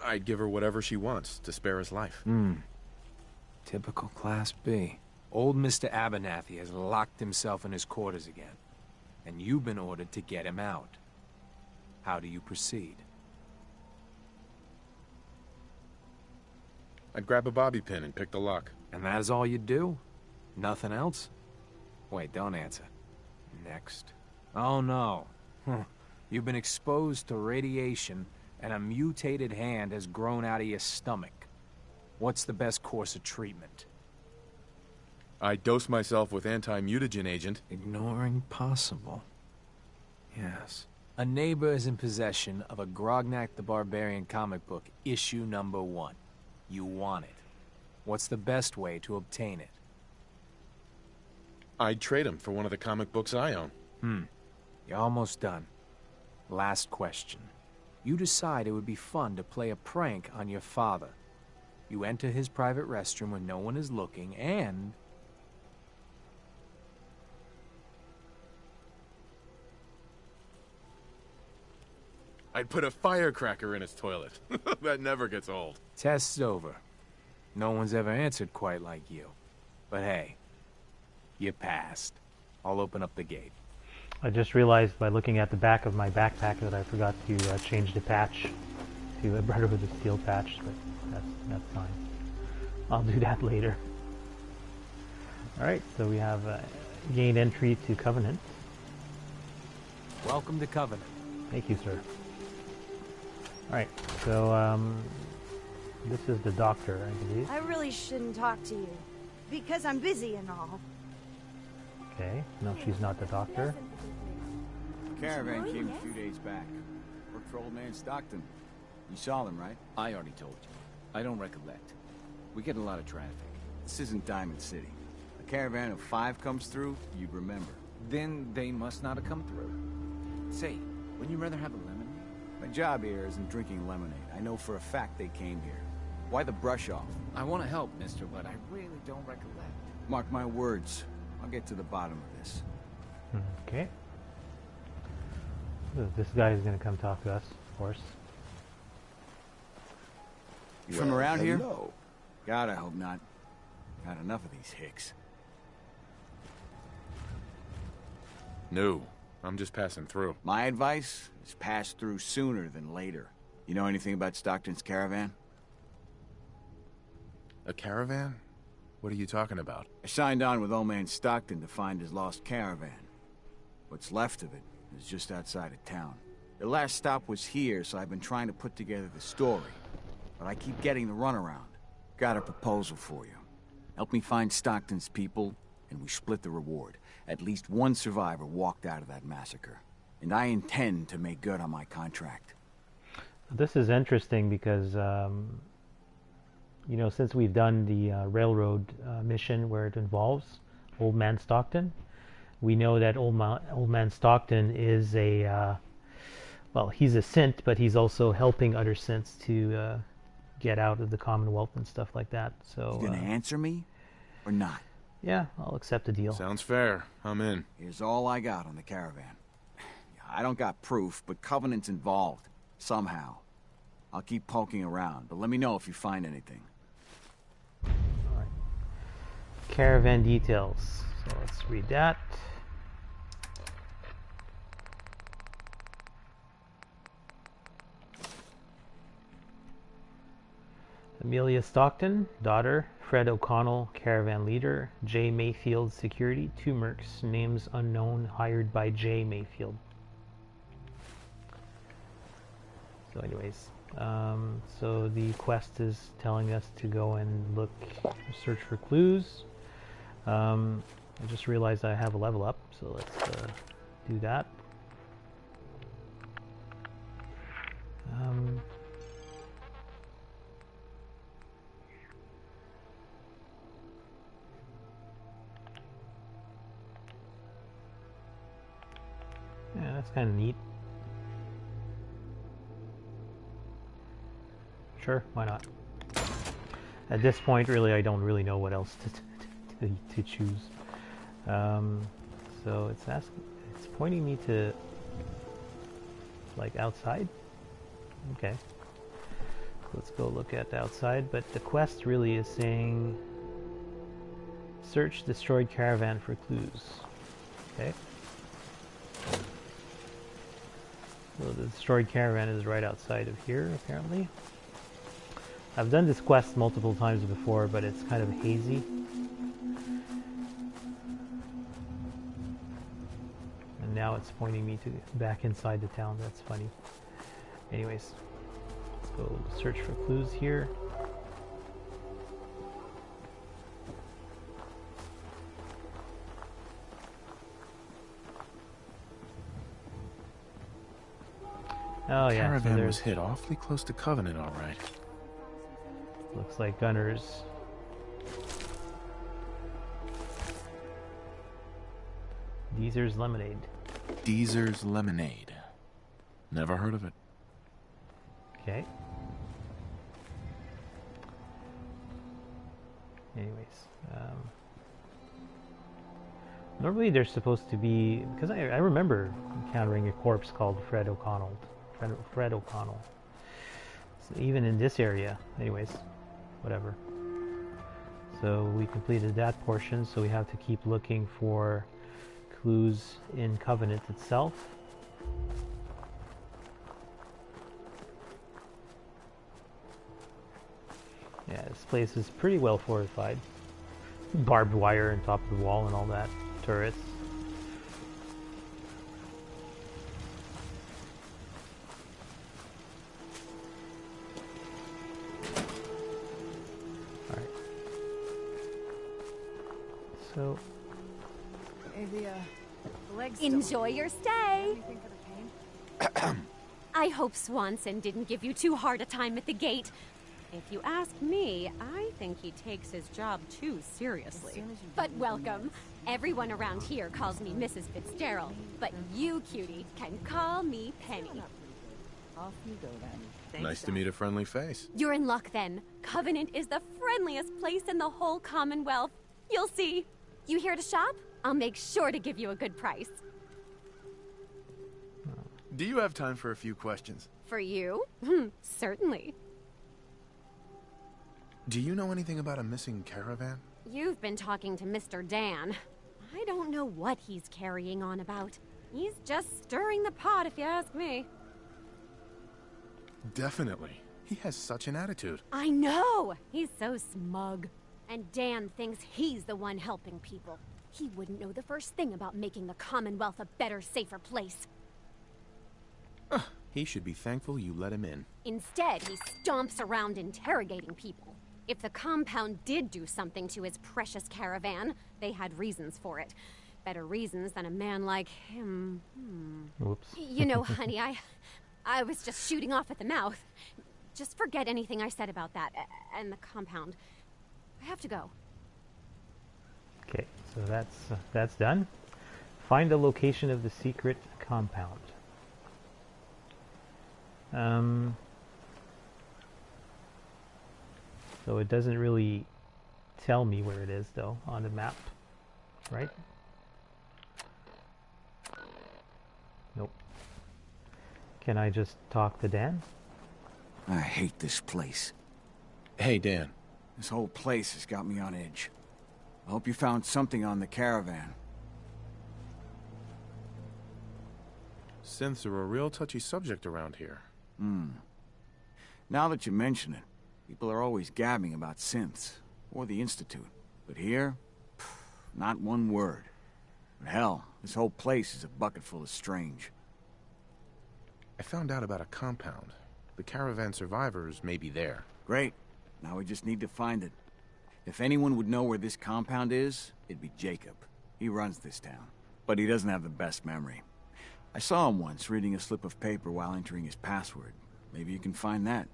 E: I'd give her whatever she wants to spare his life.
H: Typical Class B. Old Mr. Abernathy has locked himself in his quarters again, and you've been ordered to get him out. How do you proceed?
E: I'd grab a bobby pin and pick the lock.
H: And that is all you do? Nothing else? Wait, don't answer. Next. Oh no. You've been exposed to radiation, and a mutated hand has grown out of your stomach. What's the best course of treatment?
E: I dose myself with anti-mutagen agent.
H: Ignoring possible. Yes. A neighbor is in possession of a Grognak the Barbarian comic book, issue number 1. You want it. What's the best way to obtain it?
E: I'd trade him for one of the comic books I own.
H: You're almost done. Last question. You decide it would be fun to play a prank on your father. You enter his private restroom when no one is looking, and...
E: I'd put a firecracker in his toilet. That never gets old.
H: Test's over. No one's ever answered quite like you. But hey, you passed. I'll open up the gate.
A: I just realized by looking at the back of my backpack that I forgot to change the patch to a Brotherhood of Steel patch, but that's fine. I'll do that later. Alright, so we have gained entry to Covenant.
H: Welcome to Covenant.
A: Thank you, sir. Alright, so this is the doctor, I believe.
B: I really shouldn't talk to you, because I'm busy and all.
A: Okay, no, she's not the doctor.
C: Caravan came a few days back. Worked for old man Stockton. You saw them, right?
D: I already told you. I don't recollect. We get a lot of traffic.
C: This isn't Diamond City. A caravan of 5 comes through, you'd remember.
D: Then they must not have come through. Say, wouldn't you rather have a lemonade?
C: My job here isn't drinking lemonade. I know for a fact they came here. Why the brush off?
D: I want to help, mister, but I really don't recollect.
C: Mark my words. I'll get to the bottom of this.
A: Okay. So this guy is going to come talk to us, of course.
C: You from around here? God, I hope not. Got enough of these hicks.
E: No, I'm just passing through.
C: My advice is pass through sooner than later. You know anything about Stockton's caravan?
E: A caravan? What are you talking about?
C: I signed on with old man Stockton to find his lost caravan. What's left of it is just outside of town. The last stop was here, so I've been trying to put together the story. But I keep getting the runaround. Got a proposal for you. Help me find Stockton's people, and we split the reward. At least one survivor walked out of that massacre. And I intend to make good on my contract.
A: This is interesting because, you know, since we've done the railroad mission where it involves Old Man Stockton, we know that Old Man Stockton is a, well, he's a synth, but he's also helping other synths to get out of the Commonwealth and stuff like that. So
C: You gonna answer me, or not?
A: Yeah, I'll accept the deal.
E: Sounds fair. I'm in.
C: Here's all I got on the caravan. I don't got proof, but Covenant's involved. Somehow. I'll keep poking around, but let me know if you find anything.
A: Alright. Caravan details. So let's read that. Amelia Stockton, daughter. Fred O'Connell, caravan leader. J. Mayfield, security. 2 mercs, names unknown, hired by J. Mayfield. So anyways, so the quest is telling us to go and look, search for clues. I just realized I have a level up, so let's do that. Yeah, that's kind of neat. Sure, why not? At this point, really, I don't really know what else to choose. So it's pointing me to like outside. Okay, let's go look at the outside. But the quest really is saying search destroyed caravan for clues. Okay. So the destroyed caravan is right outside of here, apparently. I've done this quest multiple times before, but it's kind of hazy. And now it's pointing me to back inside the town. That's funny. Anyways, let's go search for clues here. Oh yeah,
E: Caravan
A: so
E: was hit awfully close to Covenant, all right.
A: Looks like gunners. Deezer's Lemonade.
E: Deezer's Lemonade. Never heard of it.
A: Okay. Anyways, normally there's supposed to be, because I remember encountering a corpse called Fred O'Connell. Fred O'Connell. So even in this area, anyways, whatever. So we completed that portion, so we have to keep looking for clues in Covenant itself. Yeah, this place is pretty well fortified. Barbed wire on top of the wall and all that. Turrets. Alright. So...
I: Hey, the legs.
B: Enjoy your stay.
I: Anything for the pain?
B: I hope Swanson didn't give you too hard a time at the gate. If you ask me, I think he takes his job too seriously. But welcome. Everyone around here calls me Mrs. Fitzgerald, but you, cutie, can call me Penny.
I: Off you go then. Thanks,
E: Nice to meet a friendly face.
B: You're in luck then. Covenant is the friendliest place in the whole Commonwealth. You'll see. You here to shop? I'll make sure to give you a good price.
E: Do you have time for a few questions?
B: For you? Certainly.
E: Do you know anything about a missing caravan?
B: You've been talking to Mr. Dan. I don't know what he's carrying on about. He's just stirring the pot, if you ask me.
E: Definitely. He has such an attitude.
B: I know! He's so smug. And Dan thinks he's the one helping people. He wouldn't know the first thing about making the Commonwealth a better, safer place.
E: He should be thankful you let him in.
B: Instead, he stomps around interrogating people. If the compound did do something to his precious caravan, they had reasons for it. Better reasons than a man like him.
A: Whoops.
B: You know, honey, I was just shooting off at the mouth. Just forget anything I said about that and the compound. I have to go.
A: Okay, so that's done. Find the location of the secret compound. So it doesn't really tell me where it is, though, on the map. Right? Nope. Can I just talk to Dan?
C: I hate this place.
E: Hey, Dan.
C: This whole place has got me on edge. I hope you found something on the caravan.
E: Synths are a real touchy subject around here.
C: Now that you mention it, people are always gabbing about synths, or the Institute. But here, not one word. But hell, this whole place is a bucket full of strange.
E: I found out about a compound. The caravan survivors may be there.
C: Great. Now we just need to find it. If anyone would know where this compound is, it'd be Jacob. He runs this town. But he doesn't have the best memory. I saw him once reading a slip of paper while entering his password. Maybe you can find that.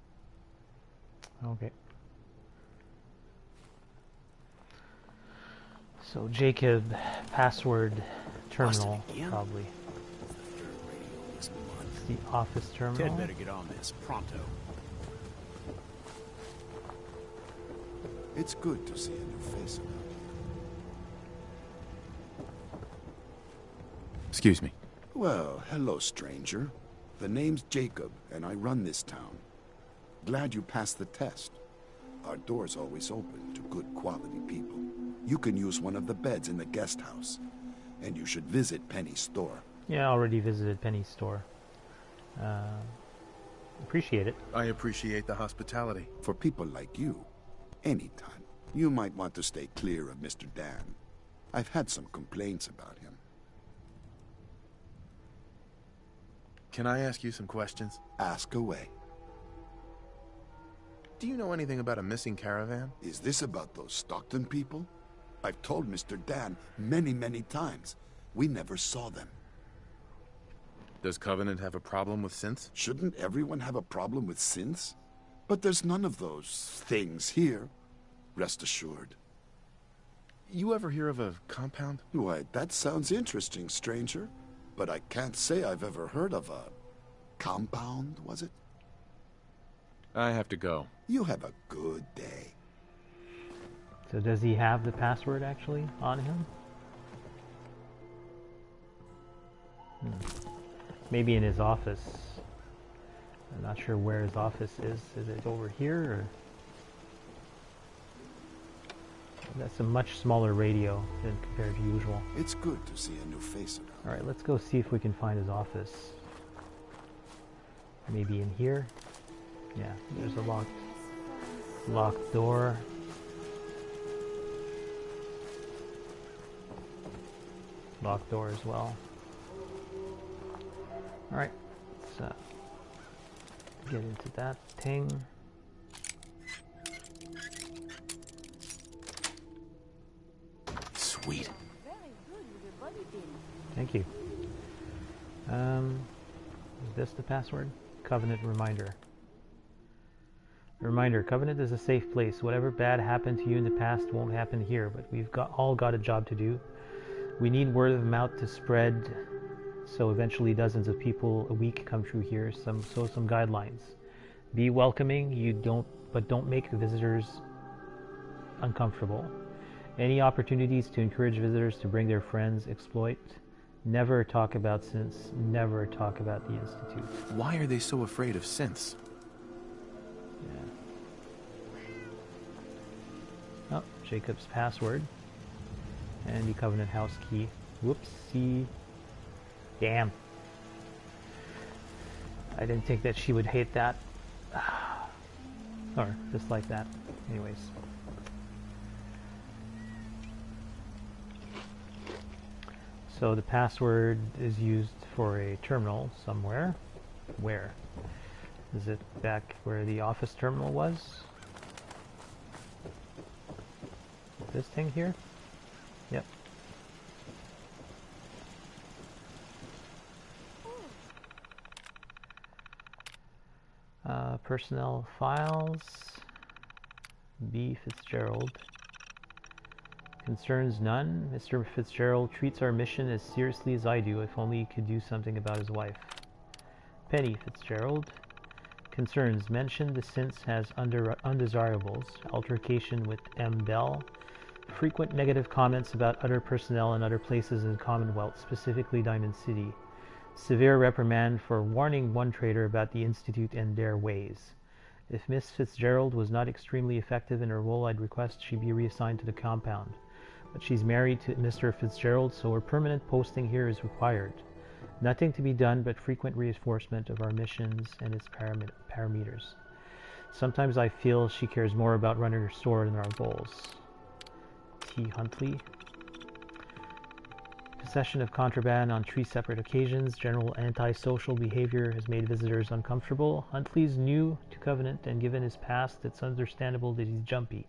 A: Okay. So Jacob, password terminal, probably. It's the office terminal.
J: Ted better get on this, pronto.
K: It's good to see a new face around here.
E: Excuse me.
K: Well, hello, stranger. The name's Jacob, and I run this town. Glad you passed the test. Our door's always open to good quality people. You can use one of the beds in the guest house. And you should visit Penny's store.
A: Yeah, I already visited Penny's store. Appreciate it.
E: I appreciate the hospitality.
K: For people like you, anytime. You might want to stay clear of Mr. Dan. I've had some complaints about him.
E: Can I ask you some questions?
K: Ask away.
E: Do you know anything about a missing caravan?
K: Is this about those Stockton people? I've told Mr. Dan many times. We never saw them.
E: Does Covenant have a problem with synths?
K: Shouldn't everyone have a problem with synths? But there's none of those things here. Rest assured.
E: You ever hear of a compound?
K: Why, that sounds interesting, stranger. But I can't say I've ever heard of a... compound, was it?
E: I have to go.
K: You have a good day.
A: So does he have the password actually on him? Maybe in his office. I'm not sure where his office is. Is it over here or... That's a much smaller radio than compared to usual.
K: It's good to see a new face around.
A: Alright, let's go see if we can find his office. Maybe in here? Yeah, there's a locked door. Locked door as well. Alright, let's get into that thing.
J: Sweet.
A: Thank you. Is this the password? Covenant reminder. Reminder, Covenant is a safe place. Whatever bad happened to you in the past won't happen here, but we've all got a job to do. We need word of mouth to spread, so eventually dozens of people a week come through here. Some guidelines. Be welcoming, but don't make the visitors uncomfortable. Any opportunities to encourage visitors to bring their friends, exploit. Never talk about synths. Never talk about the Institute.
E: Why are they so afraid of synths?
A: Yeah. Oh, Jacob's password. And the Covenant house key. Whoopsie. Damn. I didn't think that she would hate that. Or just like that. Anyways. So the password is used for a terminal somewhere. Where? Is it back where the office terminal was? This thing here? Yep. Personnel files. B. Fitzgerald. Concerns none. Mr. Fitzgerald treats our mission as seriously as I do. If only he could do something about his wife. Penny Fitzgerald. Concerns. Mentioned the Since has undesirables. Altercation with M. Bell. Frequent negative comments about other personnel and other places in the Commonwealth, specifically Diamond City. Severe reprimand for warning one trader about the Institute and their ways. If Miss Fitzgerald was not extremely effective in her role, I'd request she be reassigned to the compound. But she's married to Mr. Fitzgerald, so her permanent posting here is required. Nothing to be done but frequent reinforcement of our missions and its parameters. Sometimes I feel she cares more about running her store than our goals. T. Huntley. Possession of contraband on 3 separate occasions. General antisocial behavior has made visitors uncomfortable. Huntley's new to Covenant, and given his past, it's understandable that he's jumpy.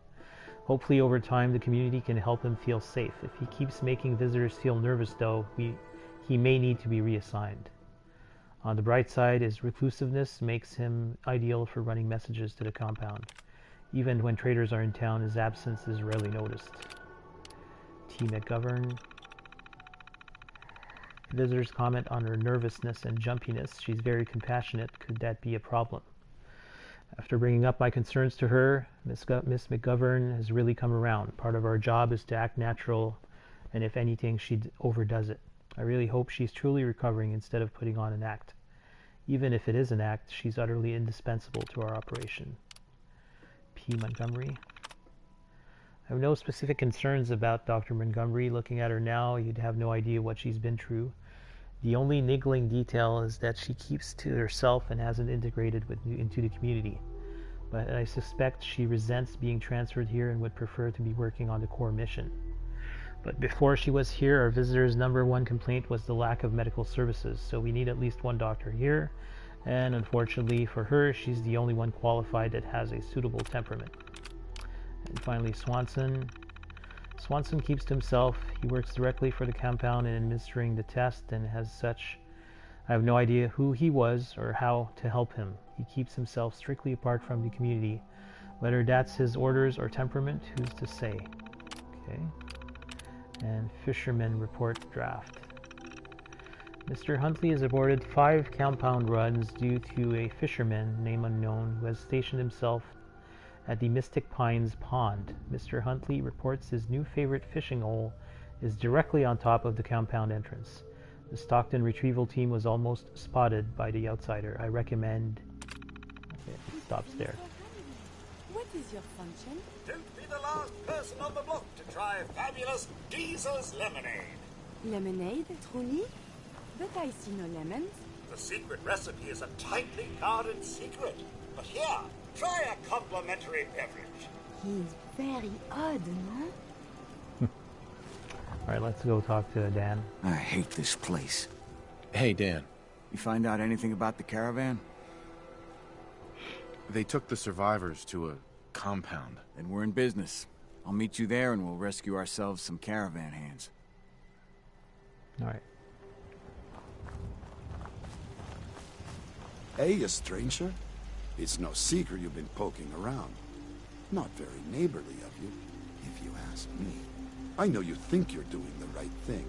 A: Hopefully over time the community can help him feel safe. If he keeps making visitors feel nervous though, he may need to be reassigned. On the bright side, his reclusiveness makes him ideal for running messages to the compound. Even when traders are in town, his absence is rarely noticed. T. McGovern. Visitors comment on her nervousness and jumpiness. She's very compassionate. Could that be a problem? After bringing up my concerns to her, Miss McGovern has really come around. Part of our job is to act natural, and if anything, she overdoes it. I really hope she's truly recovering instead of putting on an act. Even if it is an act, she's utterly indispensable to our operation. P. Montgomery. I have no specific concerns about Dr. Montgomery. Looking at her now, you'd have no idea what she's been through. The only niggling detail is that she keeps to herself and hasn't integrated into the community. But I suspect she resents being transferred here and would prefer to be working on the core mission. But before she was here, our visitors' #1 complaint was the lack of medical services, so we need at least one doctor here, and unfortunately for her, she's the only one qualified that has a suitable temperament. And finally, Swanson. Swanson keeps to himself. He works directly for the compound in administering the test, and as such, I have no idea who he was or how to help him. He keeps himself strictly apart from the community. Whether that's his orders or temperament, who's to say? Okay. And Fisherman Report Draft. Mr. Huntley has aborted 5 compound runs due to a fisherman, name unknown, who has stationed himself at the Mystic Pines Pond. Mr. Huntley reports his new favorite fishing hole is directly on top of the compound entrance. The Stockton retrieval team was almost spotted by the outsider. I recommend... Okay, it stops there.
J: What is your function?
L: Don't be the last person on the block to try fabulous Geezer's lemonade.
J: Lemonade, truly? But I see no lemons.
L: The secret recipe is a tightly guarded secret. But here, try a complimentary beverage.
J: He's very odd, no?
A: Alright, let's go talk to Dan.
C: I hate this place.
E: Hey, Dan.
C: You find out anything about the caravan?
E: They took the survivors to a compound.
C: Then we're in business. I'll meet you there and we'll rescue ourselves some caravan hands.
A: Alright.
K: Hey, a stranger? It's no secret you've been poking around. Not very neighborly of you, if you ask me. I know you think you're doing the right thing.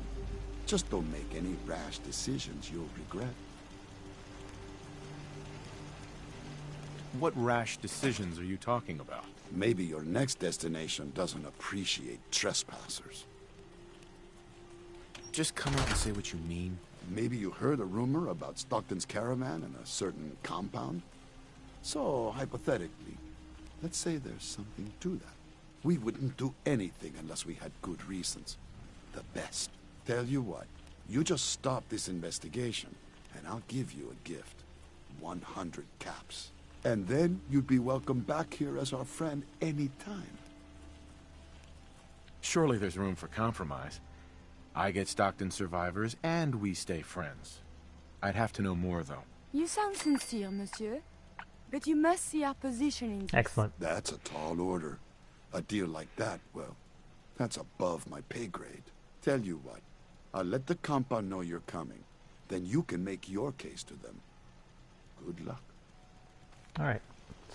K: Just don't make any rash decisions you'll regret.
E: What rash decisions are you talking about?
K: Maybe your next destination doesn't appreciate trespassers.
E: Just come out and say what you mean.
K: Maybe you heard a rumor about Stockton's caravan in a certain compound? So, hypothetically, let's say there's something to that. We wouldn't do anything unless we had good reasons. The best. Tell you what, you just stop this investigation, and I'll give you a gift. 100 caps. And then you'd be welcome back here as our friend any time.
E: Surely there's room for compromise. I get Stockton survivors, and we stay friends. I'd have to know more, though.
J: You sound sincere, monsieur. But you must see our position in this.
A: Excellent.
K: That's a tall order. A deal like that, well, that's above my pay grade. Tell you what, I'll let the compound know you're coming. Then you can make your case to them. Good luck.
A: Alright.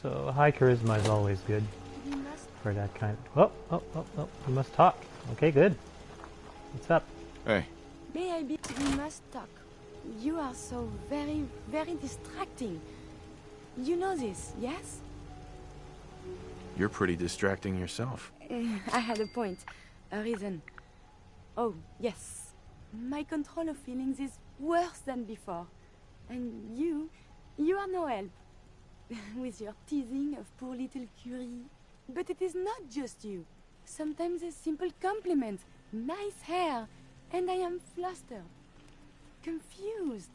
A: So, high charisma is always good for that kind of... Oh, you must talk. Okay, good. What's up?
E: Hey.
J: May I be... We must talk. You are so very, very distracting. You know this, yes?
E: You're pretty distracting yourself.
J: I had a point. A reason. Oh, yes. My control of feelings is worse than before. And you are no help. With your teasing of poor little Curie. But it is not just you. Sometimes a simple compliment, nice hair, and I am flustered. Confused.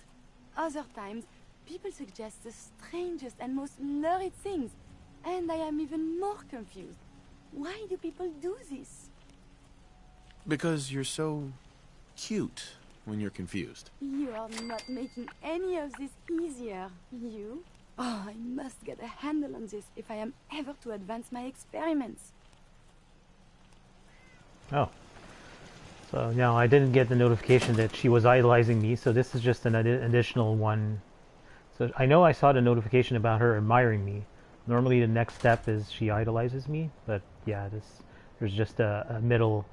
J: Other times, people suggest the strangest and most lurid things, and I am even more confused. Why do people do this?
E: Because you're so cute when you're confused.
J: You are not making any of this easier, you. Oh, I must get a handle on this if I am ever to advance my experiments.
A: Oh. So no, I didn't get the notification that she was idolizing me, so this is just an additional one. So I know I saw the notification about her admiring me. Normally the next step is she idolizes me, but yeah, there's just a middle,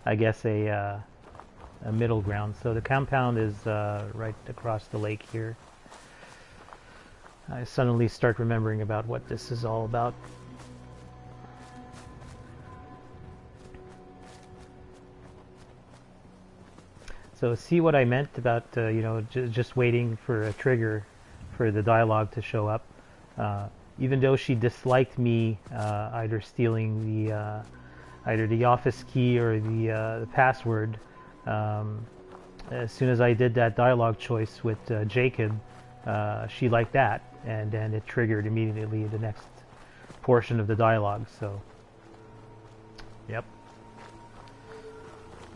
A: I guess a middle ground. So the compound is right across the lake here. I suddenly start remembering about what this is all about. So see what I meant about you know, just waiting for a trigger for the dialogue to show up. Even though she disliked me either stealing the either the office key or the password, as soon as I did that dialogue choice with Jacob, she liked that, and then it triggered immediately the next portion of the dialogue. So, yep.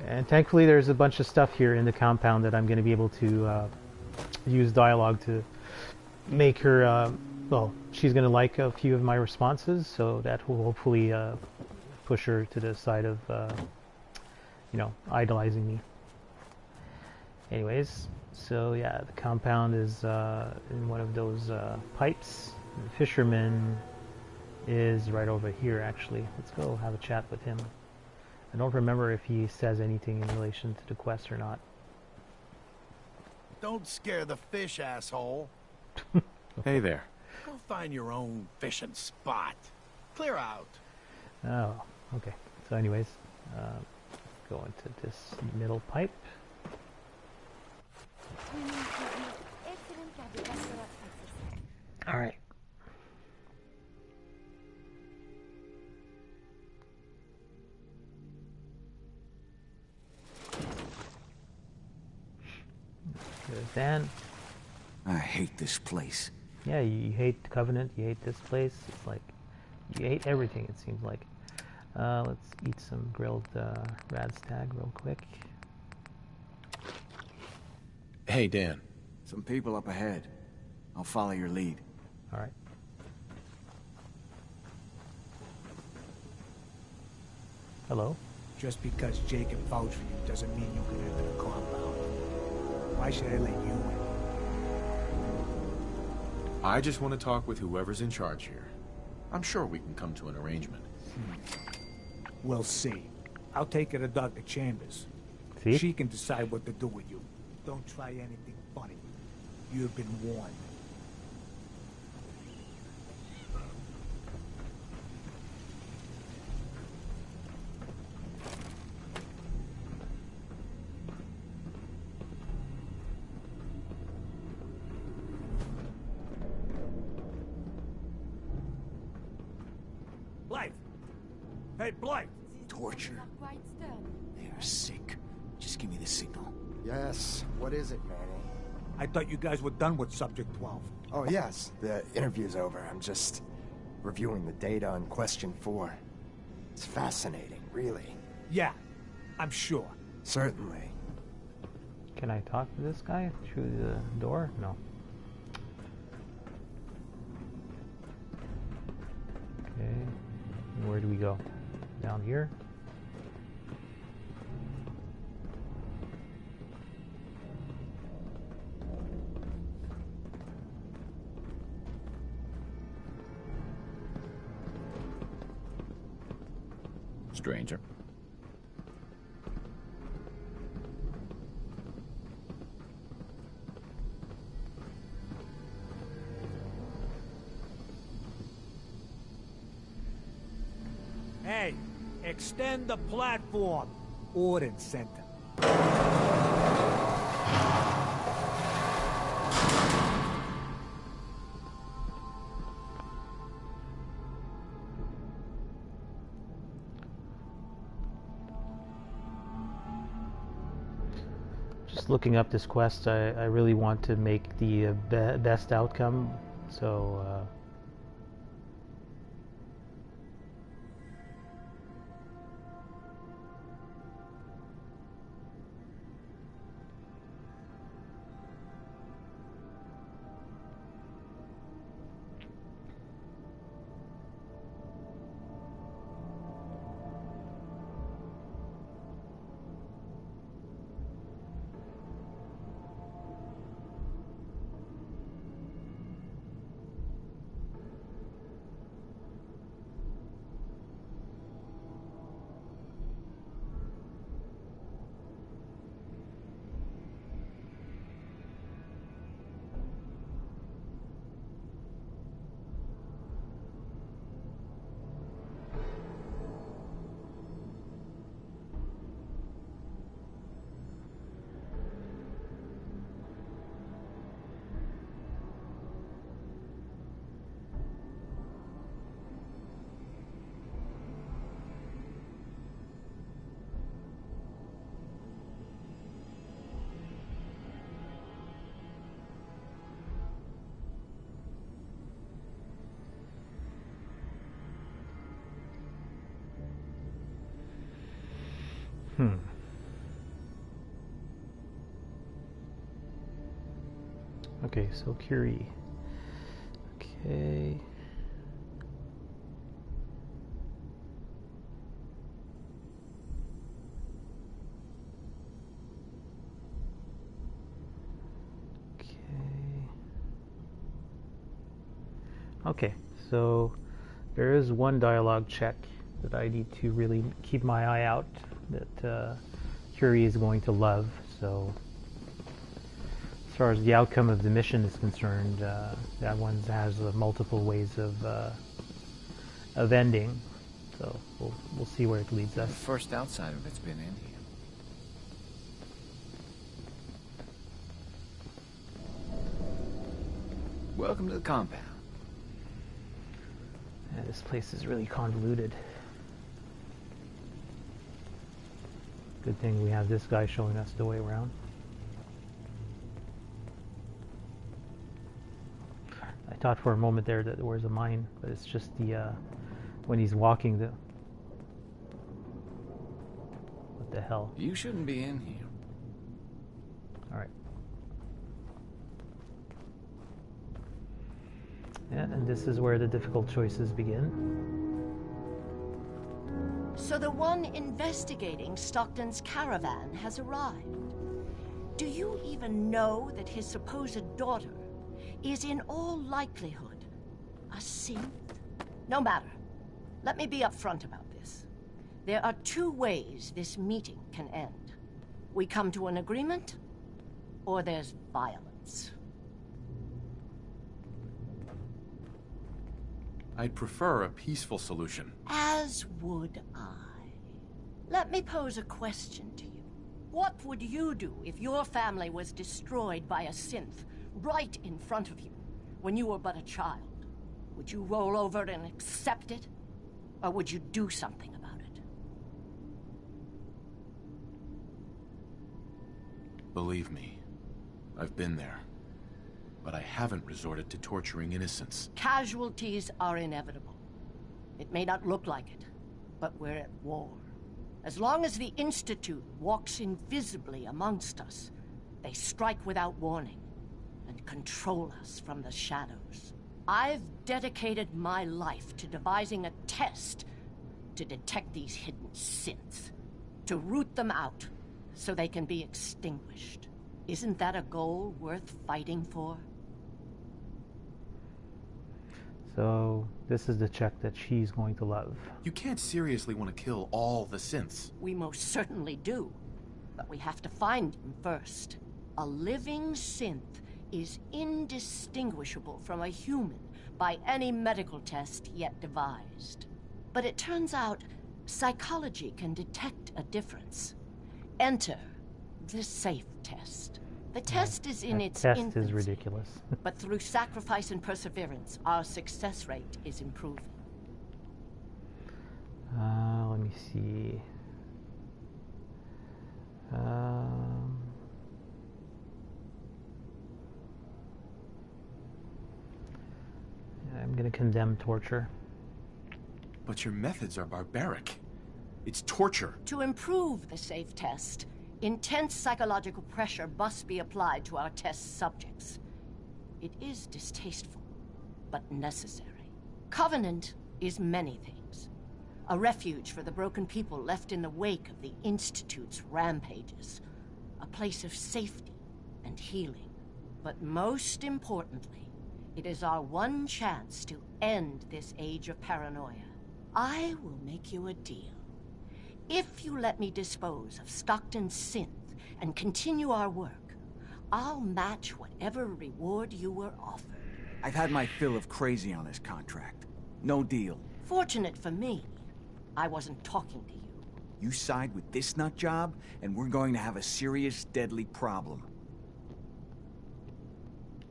A: And thankfully there's a bunch of stuff here in the compound that I'm going to be able to use dialogue to make her, well, she's going to like a few of my responses, so that will hopefully push her to the side of, you know, idolizing me. Anyways, so yeah, the compound is in one of those pipes. The fisherman is right over here, actually. Let's go have a chat with him. I don't remember if he says anything in relation to the quest or not.
L: Don't scare the fish, asshole.
E: Hey there.
L: Go find your own fishing spot. Clear out.
A: Oh, okay. So anyways, go into this middle pipe. All right. There's Dan.
C: I hate this place.
A: Yeah, you hate the Covenant, you hate this place. It's like, you hate everything, it seems like. Let's eat some grilled radstag real quick.
E: Hey, Dan.
C: Some people up ahead. I'll follow your lead.
A: All right. Hello?
M: Just because Jacob vouched for you doesn't mean you can enter the compound. Why should I let you in?
E: I just want to talk with whoever's in charge here. I'm sure we can come to an arrangement.
M: We'll see. I'll take her to Dr. Chambers.
A: See?
M: She can decide what to do with you. Don't try anything funny. You've been warned. Blythe! Hey, Blythe!
C: Torture. They are sick. Just give me the signal.
N: Yes. What is it, Manny?
M: I thought you guys were done with Subject 12.
N: Oh, yes. The interview's over. I'm just reviewing the data on Question 4. It's fascinating, really.
M: Yeah, I'm sure.
N: Certainly.
A: Can I talk to this guy through the door? No. Okay. Where do we go? Down here?
O: Stranger.
M: Hey, extend the platform. Ordnance Center.
A: Just looking up this quest, I really want to make the best outcome, so Okay, so Curie. Okay. Okay, so there is one dialogue check that I need to really keep my eye out that Curie is going to love. So as far as the outcome of the mission is concerned, that one has multiple ways of ending. So we'll see where it leads us.
D: The first outsider that's been in here. Welcome to the compound.
A: Yeah, this place is really convoluted. Good thing we have this guy showing us the way around. I thought for a moment there that there was a mine, but it's just the when he's walking the... What the hell?
D: You shouldn't be in here.
A: Alright. Yeah, and this is where the difficult choices begin.
O: So the one investigating Stockton's caravan has arrived. Do you even know that his supposed daughter is in all likelihood a synth? No matter. Let me be upfront about this. There are two ways this meeting can end. We come to an agreement, or there's violence.
E: I'd prefer a peaceful solution.
O: As would I. Let me pose a question to you. What would you do if your family was destroyed by a synth right in front of you when you were but a child? Would you roll over and accept it? Or would you do something about it?
E: Believe me, I've been there. But I haven't resorted to torturing innocents.
O: Casualties are inevitable. It may not look like it, but we're at war. As long as the Institute walks invisibly amongst us, they strike without warning and control us from the shadows. I've dedicated my life to devising a test to detect these hidden synths, to root them out so they can be extinguished. Isn't that a goal worth fighting for?
A: So this is the check that she's going to love.
E: You can't seriously want to kill all the synths.
O: We most certainly do. But we have to find them first. A living synth is indistinguishable from a human by any medical test yet devised. But it turns out Psychology can detect a difference. Enter the safe test. The test is in its
A: test
O: infancy,
A: is ridiculous.
O: but through sacrifice and perseverance, our success rate is improving.
A: Let me see. I'm going to condemn torture.
E: But your methods are barbaric. It's torture.
O: To improve the safe test, intense psychological pressure must be applied to our test subjects. It is distasteful, but necessary. Covenant is many things. A refuge for the broken people left in the wake of the Institute's rampages. A place of safety and healing. But most importantly, it is our one chance to end this age of paranoia. I will make you a deal. If you let me dispose of Stockton's synth and continue our work, I'll match whatever reward you were offered.
C: I've had my fill of crazy on this contract. No deal.
O: Fortunate for me, I wasn't talking to you.
C: You side with this nut job, and we're going to have a serious, deadly problem.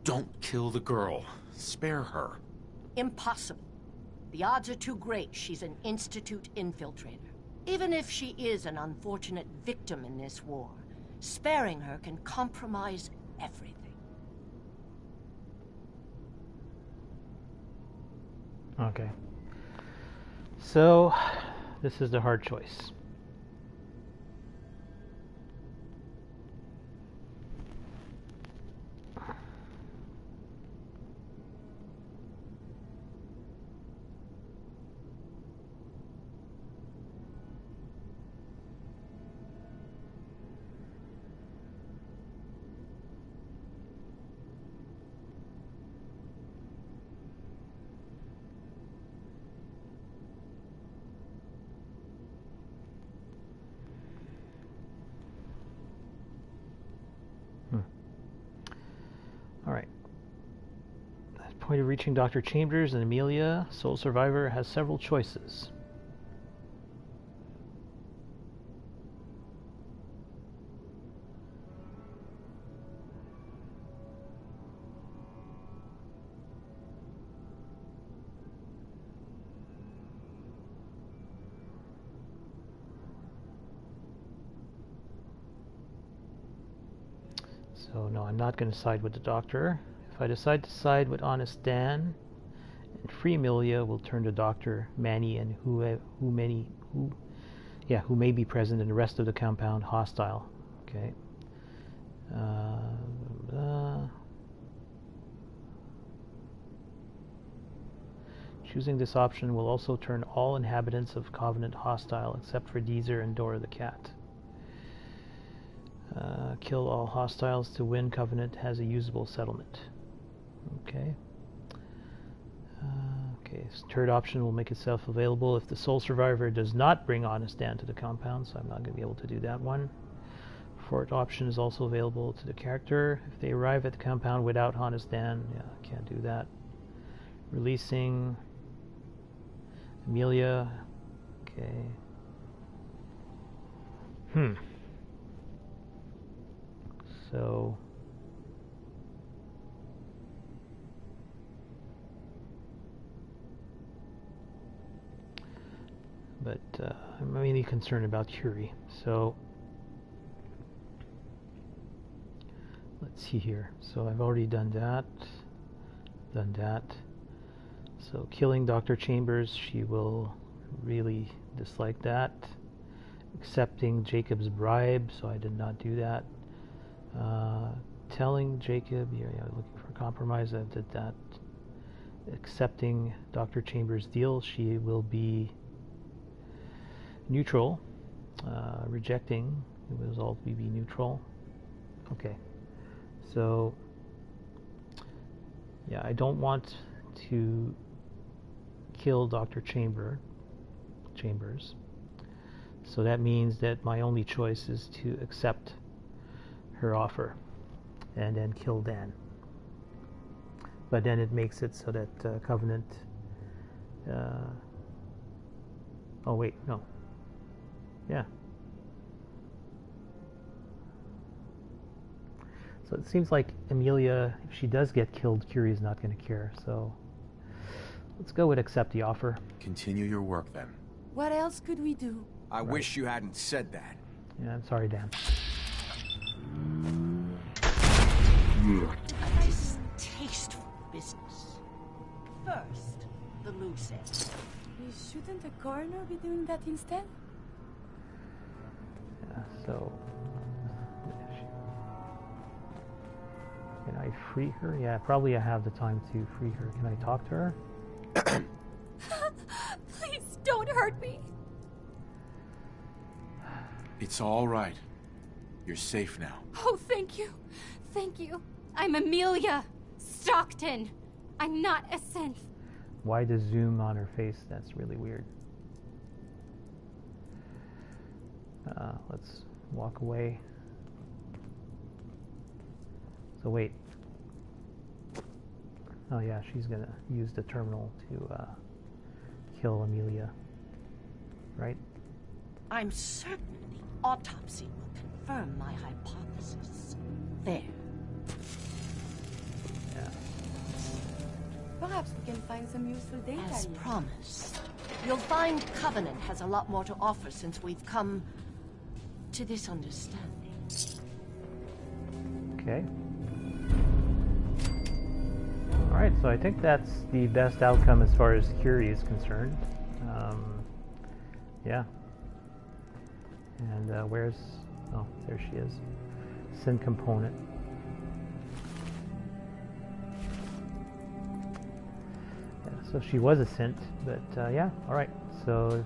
E: Don't kill the girl. Spare her.
O: Impossible. The odds are too great she's an Institute infiltrator. Even if she is an unfortunate victim in this war, sparing her can compromise everything.
A: Okay. So, this is the hard choice. Alright. At the point of reaching Dr. Chambers and Amelia, sole survivor has several choices. So no, I'm not going to side with the doctor. If I decide to side with Honest Dan and free Amelia, we'll turn to Dr. Manny and who may be present in the rest of the compound hostile. Okay. Choosing this option will also turn all inhabitants of Covenant hostile except for Deezer and Dora the cat. Kill all hostiles to win Covenant has a usable settlement. Okay. This third option will make itself available if the sole survivor does not bring Honest Dan to the compound, so I'm not going to be able to do that one. Fourth option is also available to the character. If they arrive at the compound without Honest Dan, I can't do that. Releasing Amelia. Okay. So but I'm mainly concerned about Curie. So let's see here. So I've already done that. So killing Dr. Chambers, she will really dislike that. Accepting Jacob's bribe, so I did not do that. Telling Jacob, looking for compromise, I did that. Accepting Dr. Chambers' deal, she will be neutral. Rejecting, it will also be neutral. Okay, so I don't want to kill Dr. Chambers. So that means that my only choice is to accept her offer and then kill Dan. But then it makes it so that Covenant... oh wait, no. Yeah. So it seems like Amelia, if she does get killed, Curie is not going to care. So let's go with accept the offer.
E: Continue your work then.
J: What else could we do?
C: I wish you hadn't said that.
A: Yeah, I'm sorry, Dan.
O: A distasteful business. First, the loose ends.
J: Shouldn't the coroner be doing that instead?
A: Yeah, so... Can I free her? Yeah, probably I have the time to free her. Can I talk to her?
B: Please don't hurt me.
C: It's all right. You're safe now.
B: Oh, thank you. Thank you. I'm Amelia Stockton. I'm not a synth.
A: Why the zoom on her face? That's really weird. Let's walk away. So wait. Oh yeah, she's gonna use the terminal to kill Amelia. Right?
O: I'm certain the autopsy will confirm my hypothesis. There.
A: Yeah.
J: Perhaps we can find some useful data.
O: As
J: here.
O: promised. You'll find Covenant has a lot more to offer since we've come to this understanding.
A: Okay. Alright, so I think that's the best outcome as far as Curie is concerned. Yeah. And where's... Oh, there she is. Synth component. Yeah, so she was a synth, but yeah, alright. So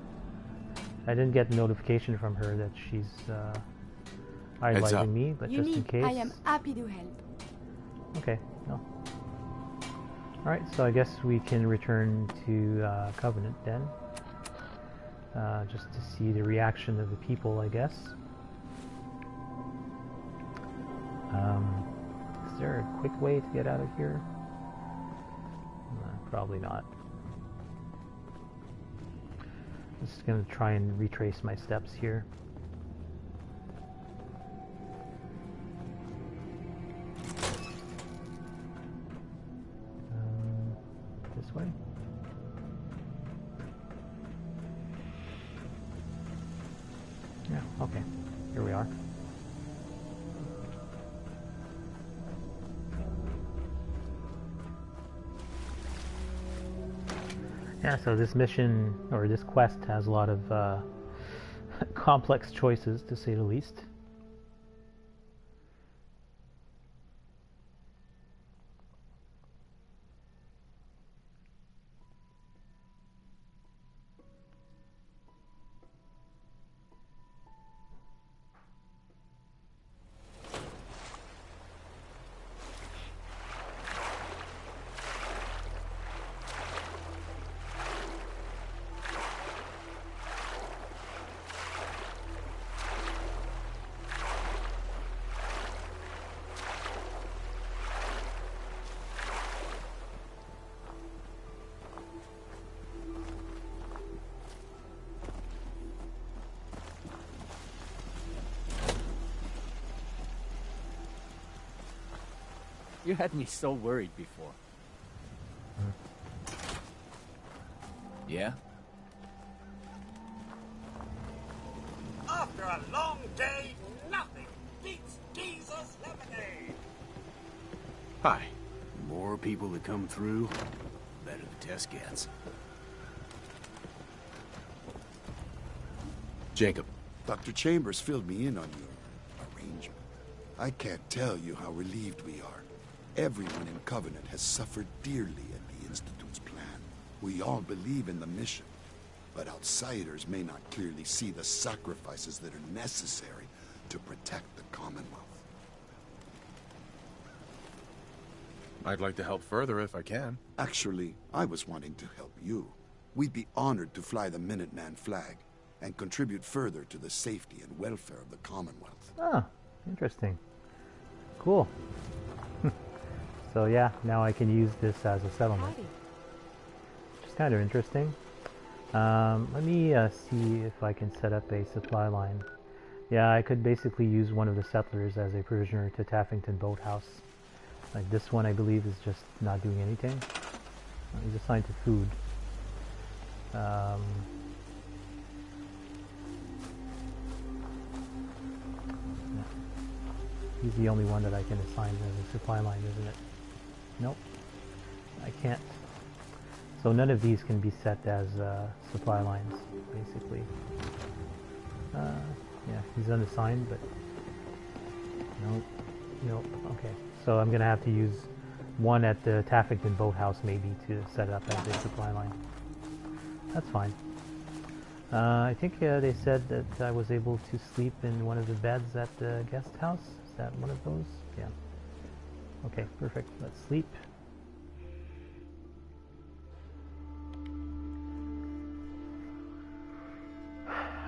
A: I didn't get a notification from her that she's idolizing me, but
J: You
A: just in case.
J: I am happy to help.
A: Okay, no. Alright, so I guess we can return to Covenant then. Just to see the reaction of the people, I guess. Is there a quick way to get out of here? Probably not. I'm just going to try and retrace my steps here. This way? Yeah, okay. Here we are. Yeah, so this mission, or this quest, has a lot of complex choices, to say the least.
H: You had me so worried before. Yeah?
L: After a long day, nothing beats Jesus lemonade.
E: Hi.
P: More people that come through, the better the test gets.
E: Jacob.
K: Dr. Chambers filled me in on your arrangement. I can't tell you how relieved we are. Everyone in Covenant has suffered dearly at the Institute's plan. We all believe in the mission, but outsiders may not clearly see the sacrifices that are necessary to protect the Commonwealth.
E: I'd like to help further if I can.
K: Actually, I was wanting to help you. We'd be honored to fly the Minuteman flag and contribute further to the safety and welfare of the Commonwealth.
A: Ah, interesting. Cool. So yeah, now I can use this as a settlement. Which is kind of interesting. Let me see if I can set up a supply line. Yeah, I could basically use one of the settlers as a prisoner to Taffington Boathouse. Like this one, I believe, is just not doing anything. He's assigned to food. Yeah. He's the only one that I can assign as a supply line, isn't it? Nope. I can't. So none of these can be set as supply lines, basically. Yeah, he's unassigned, but nope, nope. Okay, so I'm gonna have to use one at the Taffington Boathouse maybe to set up as a supply line. That's fine. I think they said that I was able to sleep in one of the beds at the guest house. Is that one of those? Yeah. Okay, perfect. Let's sleep.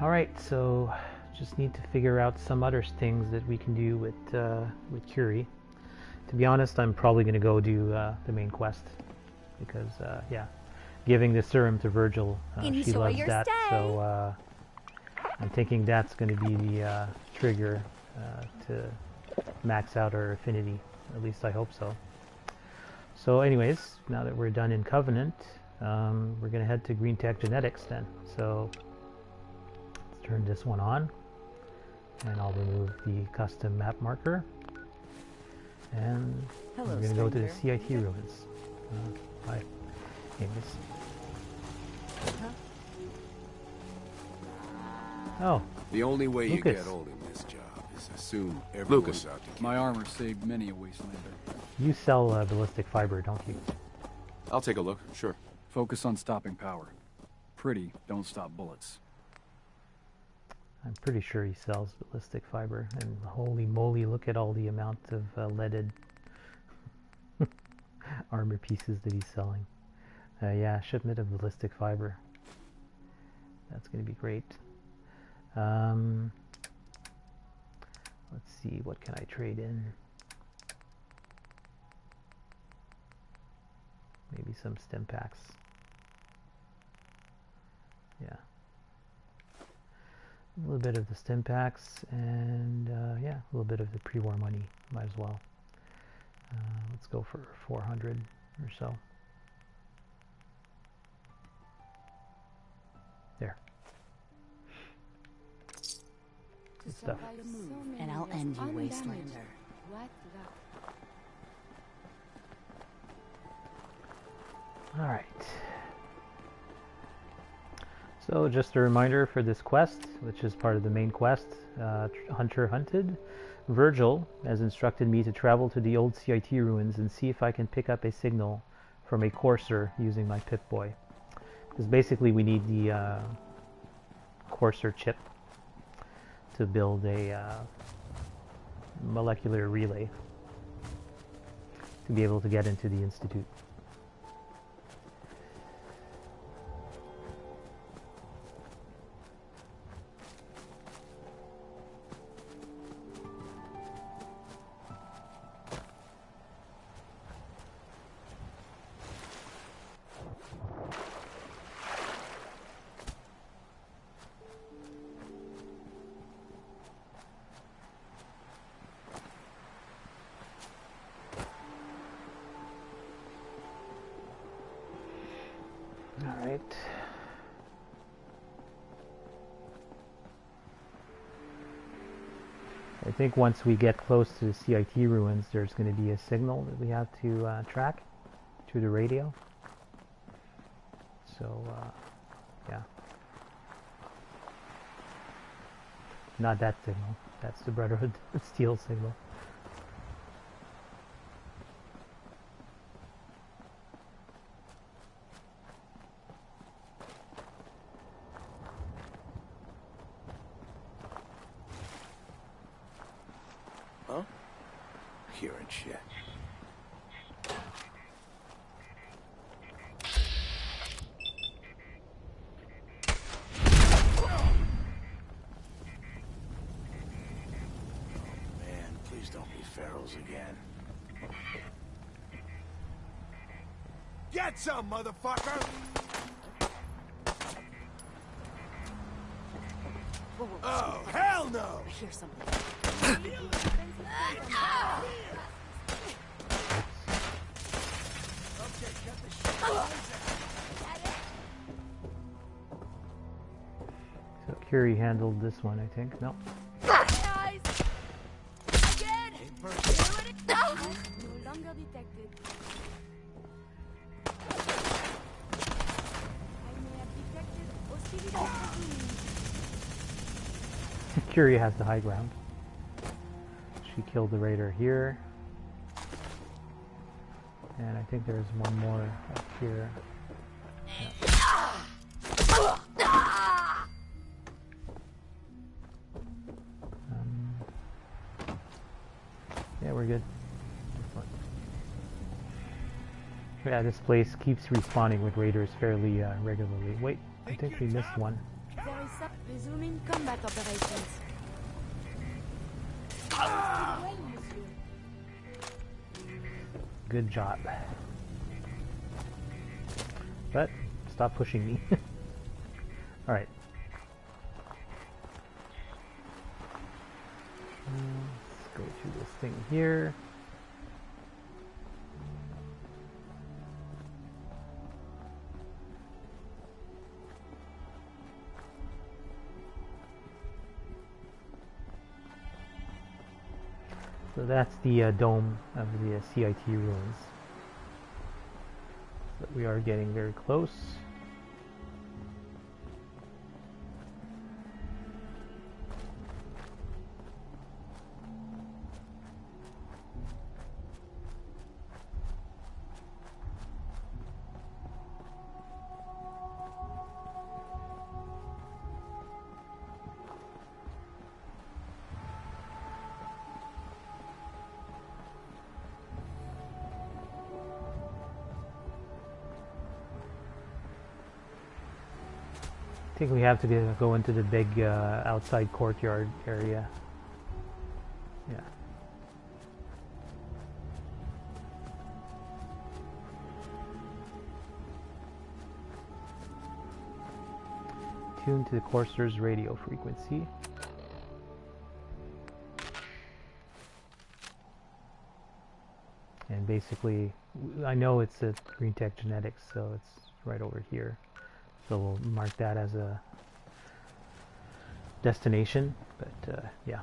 A: Alright, so just need to figure out some other things that we can do with Curie. To be honest, I'm probably going to go do the main quest because, yeah, giving the serum to Virgil, she loves that. Stay. So I'm thinking that's going to be the trigger to max out our affinity. At least I hope so. So, anyways, now that we're done in Covenant, we're going to head to Green Tech Genetics then. So turn this one on, and I'll remove the custom map marker, and we're going to go to the CIT ruins. Hi. Anyways. Oh.
P: The only way
A: Lucas.
P: you get old in this job is assume everyone's out to kill.
Q: My armor saved many a wastelander.
A: You sell ballistic fiber, don't you?
P: I'll take a look, sure.
Q: Focus on stopping power. Pretty, don't stop bullets.
A: I'm pretty sure he sells ballistic fiber, and holy moly, look at all the amount of leaded armor pieces that he's selling. Yeah, shipment of ballistic fiber. That's going to be great. Let's see, what can I trade in? Maybe some stim packs. Yeah. A little bit of the stim packs, and yeah, a little bit of the pre-war money, might as well. Let's go for 400 or so. There. Good stuff.
G: And I'll end you, Wastelander.
A: Alright. So just a reminder for this quest, which is part of the main quest, Hunter Hunted. Virgil has instructed me to travel to the old CIT ruins and see if I can pick up a signal from a courser using my Pip-Boy. Because basically we need the courser chip to build a molecular relay to be able to get into the Institute. Alright. I think once we get close to the CIT ruins, there's going to be a signal that we have to track through the radio. So, yeah. Not that signal. That's the Brotherhood Steel signal.
P: Huh? Hearing shit. Again.
L: Get some, motherfucker!
N: Oh, hell no!
J: I hear something.
A: So Curie handled this one, I think. No.
J: No longer detected. I may have detected hostility.
A: Curie has the high ground. She killed the raider here. And I think there's one more up here. Yeah, we're good. Yeah, this place keeps respawning with raiders fairly regularly. Wait, I think we missed one.
J: There is some resuming combat operations.
A: Good job. But stop pushing me. Alright. Let's go through this thing here. So that's the dome of the CIT ruins. So we are getting very close. I think we have to go into the big outside courtyard area. Yeah. Tune to the courser's radio frequency. And basically, I know it's at Green Tech Genetics, so it's right over here. So we'll mark that as a destination, but yeah.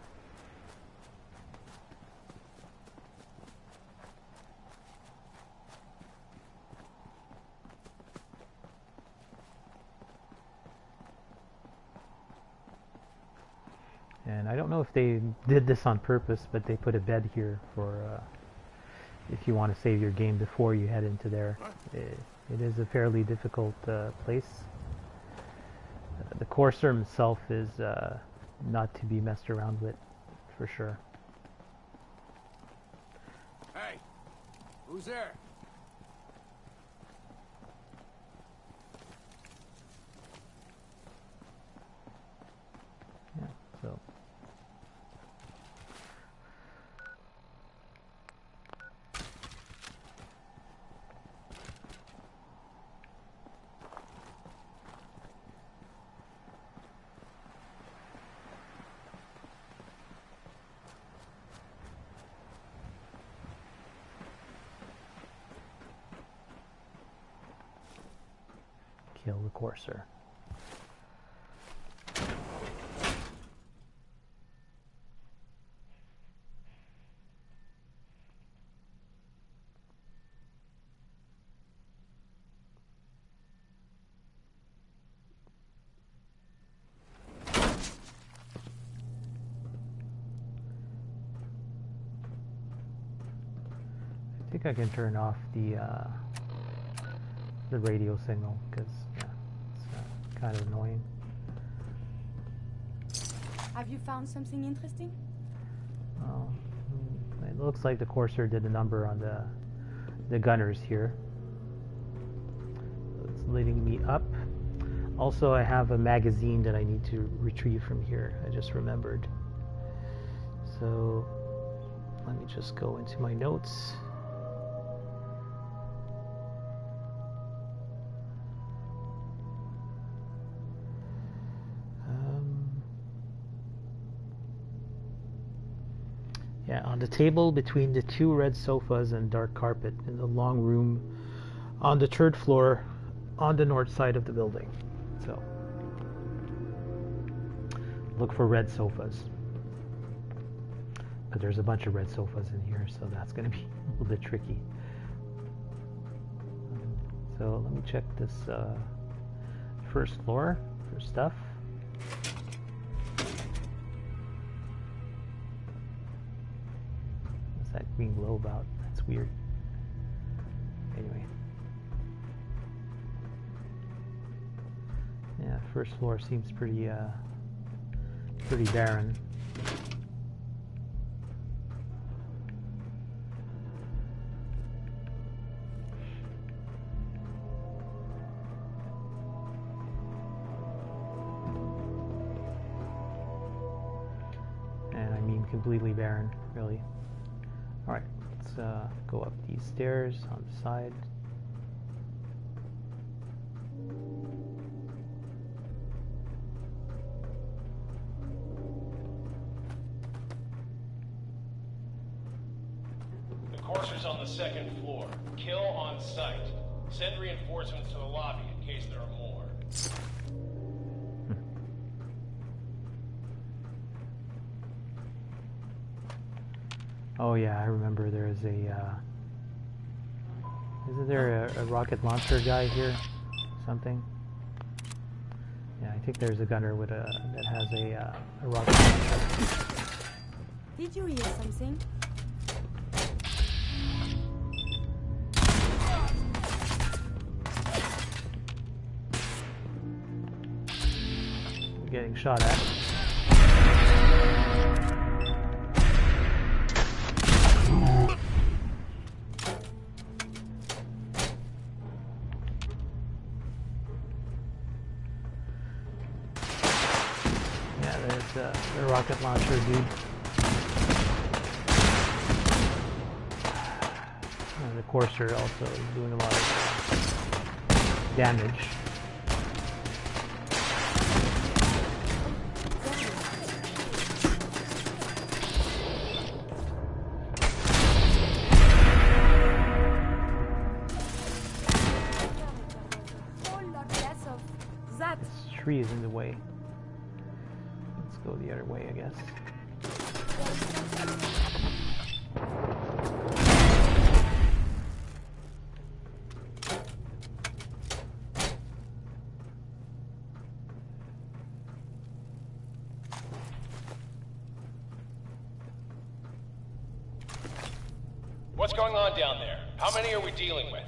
A: And I don't know if they did this on purpose, but they put a bed here for if you want to save your game before you head into there. It is a fairly difficult place. The courser himself is not to be messed around with, for sure.
H: Hey, who's there?
A: Yeah, so. Kill the courser. I think I can turn off the radio signal because yeah, it's kind of annoying.
J: Have you found something interesting?
A: Oh, it looks like the courser did a number on the gunners here. It's leading me up. Also, I have a magazine that I need to retrieve from here. I just remembered. So let me just go into my notes. Yeah, on the table between the two red sofas and dark carpet in the long room on the third floor on the north side of the building. So, look for red sofas. But there's a bunch of red sofas in here, so that's going to be a little bit tricky. So let me check this first floor for stuff. What's that green glow about? That's weird. Anyway. Yeah, first floor seems pretty barren. Completely barren, really. Alright, let's go up these stairs on the side.
R: The courser's on the second floor. Kill on sight. Send reinforcements to the lobby in case there are more.
A: Oh yeah, I remember there is a, isn't there a rocket launcher guy here? Something? Yeah, I think there's a gunner with that has a rocket launcher.
J: Did you hear something?
A: We're getting shot at. The rocket launcher dude. And the courser also is doing a lot of damage. This tree is in the way. Go the other way, I guess.
R: What's going on down there? How many are we dealing with?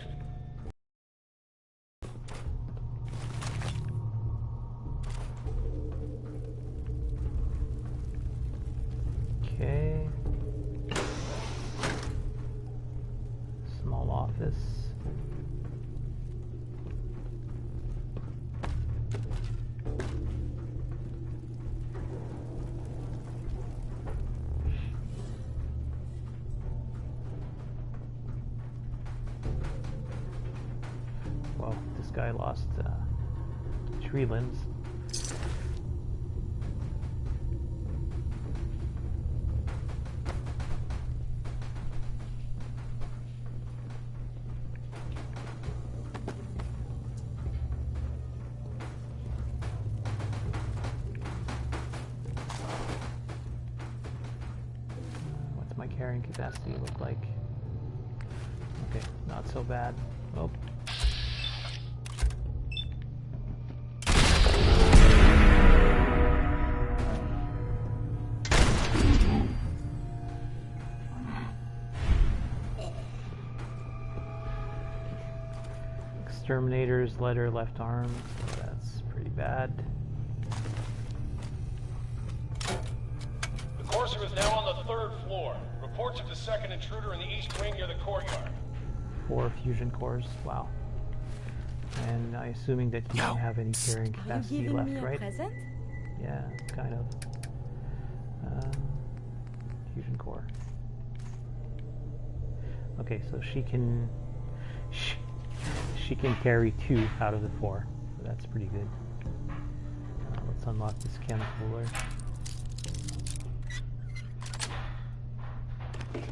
A: Okay. Small office. Well, this guy lost 3 limbs. Carrying capacity look like? Okay, not so bad. Oh. Exterminator's letter left arm, so that's pretty bad.
R: The courser is now on the 3rd floor. Reports of the second intruder in the east wing near the courtyard.
A: 4 fusion cores, wow. And I'm assuming that you don't have any carrying capacity left, right?
J: Present?
A: Yeah, kind of. Fusion core. Okay, so she can carry 2 out of the 4. So that's pretty good. Let's unlock this chem cooler.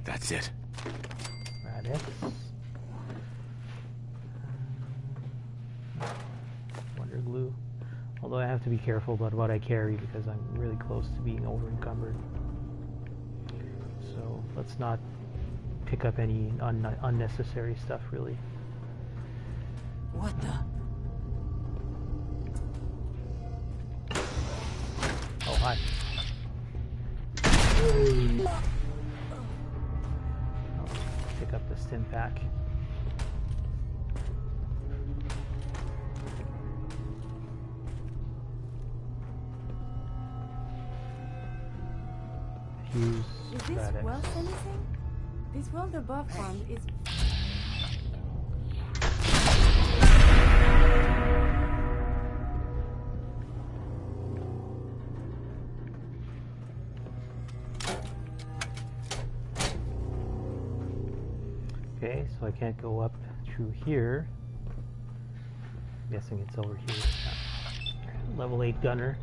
E: That's it.
A: Radix. Wonder glue. Although I have to be careful about what I carry because I'm really close to being over-encumbered. So let's not pick up any unnecessary stuff, really.
G: What the?
A: Oh, hi. I'll pick up the stim pack. Fuse
J: Is this
A: Radix.
J: worth anything? This world above one is...
A: Okay, so I can't go up through here. I'm guessing it's over here. Level 8 gunner.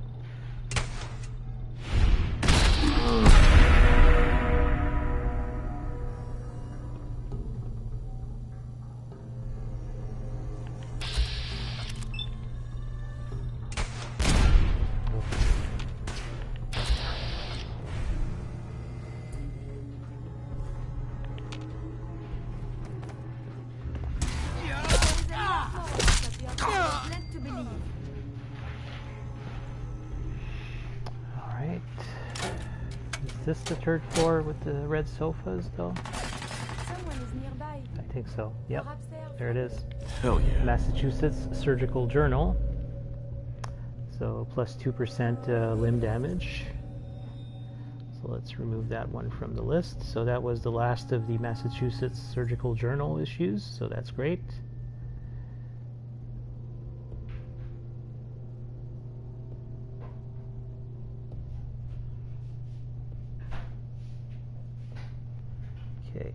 A: Alright. Is this the third floor with the red sofas, though?
J: Someone is nearby.
A: I think so. Yep. There it is.
E: Hell yeah.
A: Massachusetts Surgical Journal. So plus 2% limb damage. So let's remove that one from the list. So that was the last of the Massachusetts Surgical Journal issues, so that's great. Okay.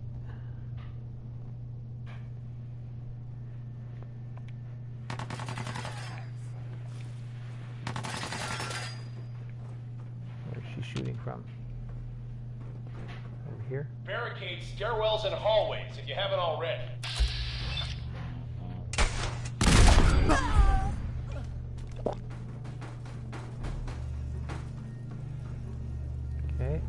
A: Where's she shooting from? Over here?
R: Barricade stairwells and hallways if you haven't already.
A: Okay.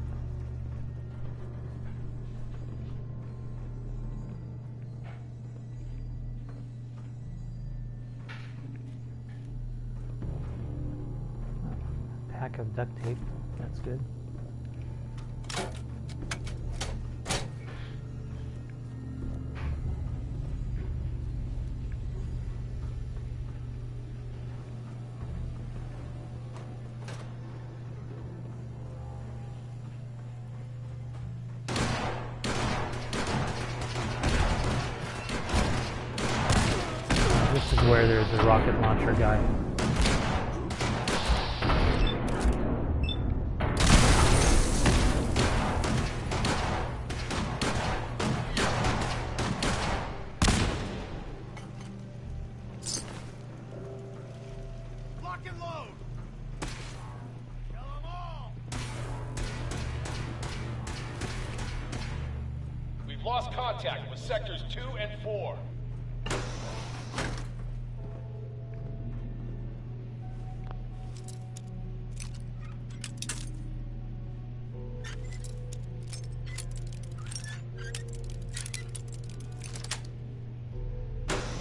A: Pack of duct tape. That's good. This is where there's a rocket launcher guy.
R: Lock and load! Kill 'em all! We've lost contact with sectors 2 and 4.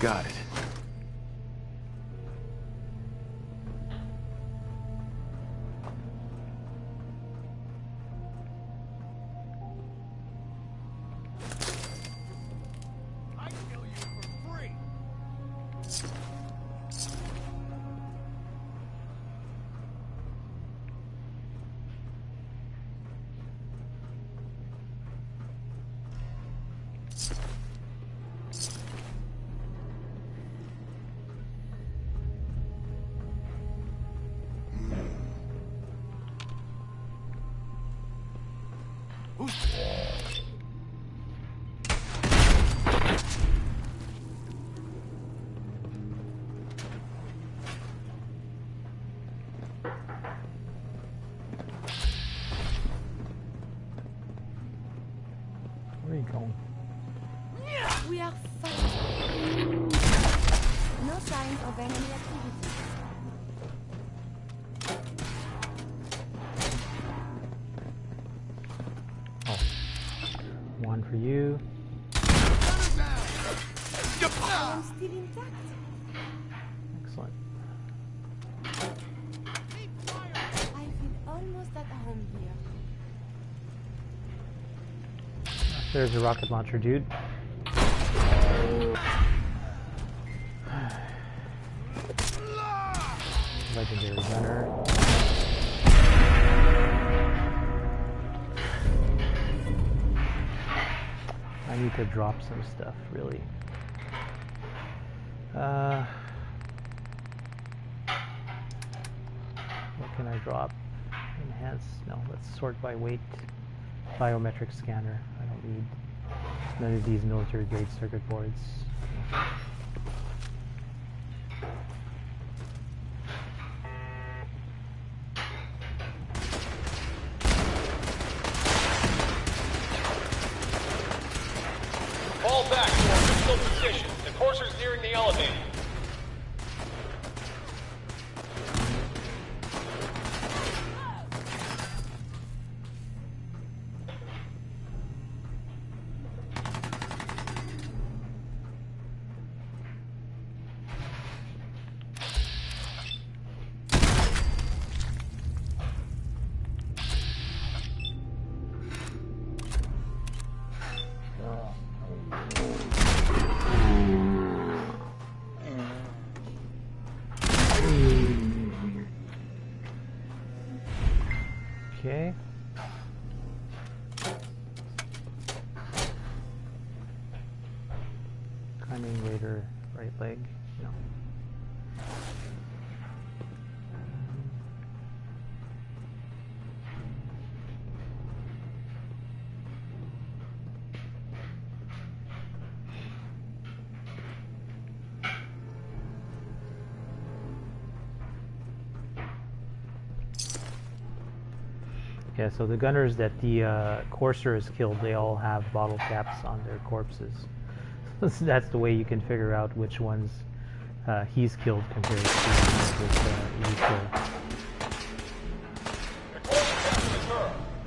E: Got it.
R: I kill you for free!
J: signs of enemy activity.
A: Oh. One for you.
J: I am still intact.
A: Excellent.
J: I feel almost at home here.
A: There's a rocket launcher, dude. Legendary gunner. I need to drop some stuff, really. What can I drop? Enhance? No, let's sort by weight. Biometric scanner. I don't need none of these military grade circuit boards.
R: Fall back to our original position. The courser's nearing the elevator.
A: Okay. Climbing later, right leg. No. Yeah, so the gunners that the courser has killed, they all have bottle caps on their corpses. So that's the way you can figure out which ones he's killed compared to the ones he's killed.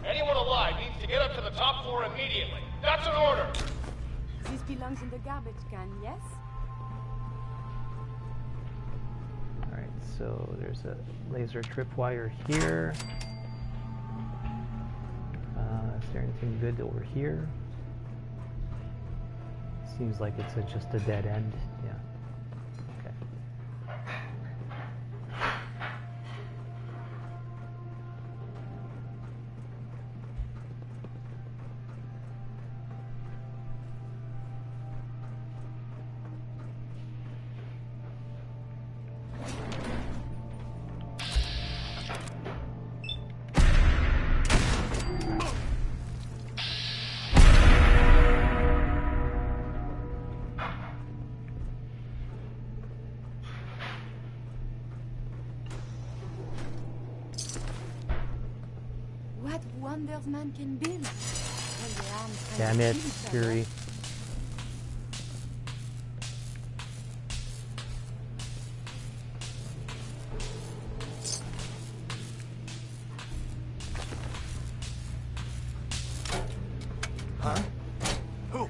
R: Anyone alive needs to get up to the top floor immediately. That's an order.
J: This belongs in the garbage can, yes?
A: Alright, so there's a laser tripwire here. Is there anything good over here? Seems like it's just a dead end. Yeah. Okay.
J: What wonders man can build?
A: Damn it, Curie.
N: Huh? Who?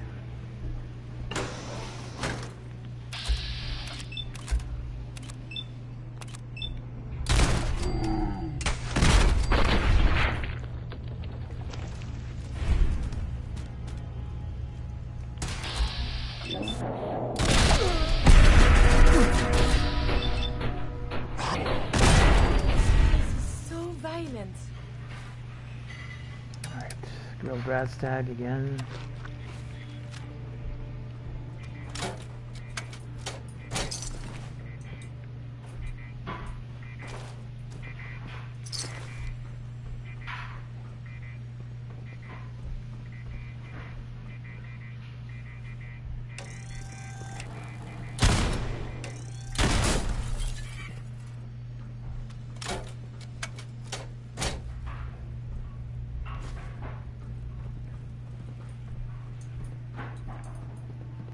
J: So violent.
A: Alright, Grill Bradstag again.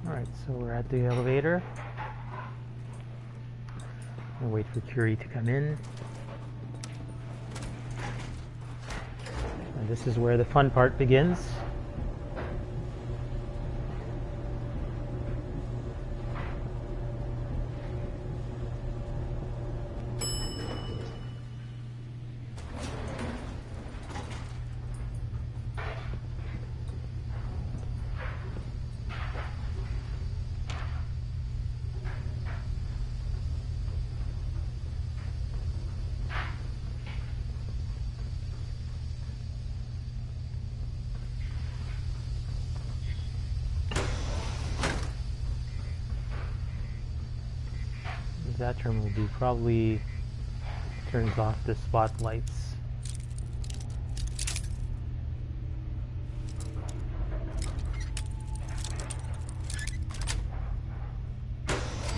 A: Alright, so we're at the elevator. We'll wait for Curie to come in. And this is where the fun part begins. That term will do probably turns off the spotlights.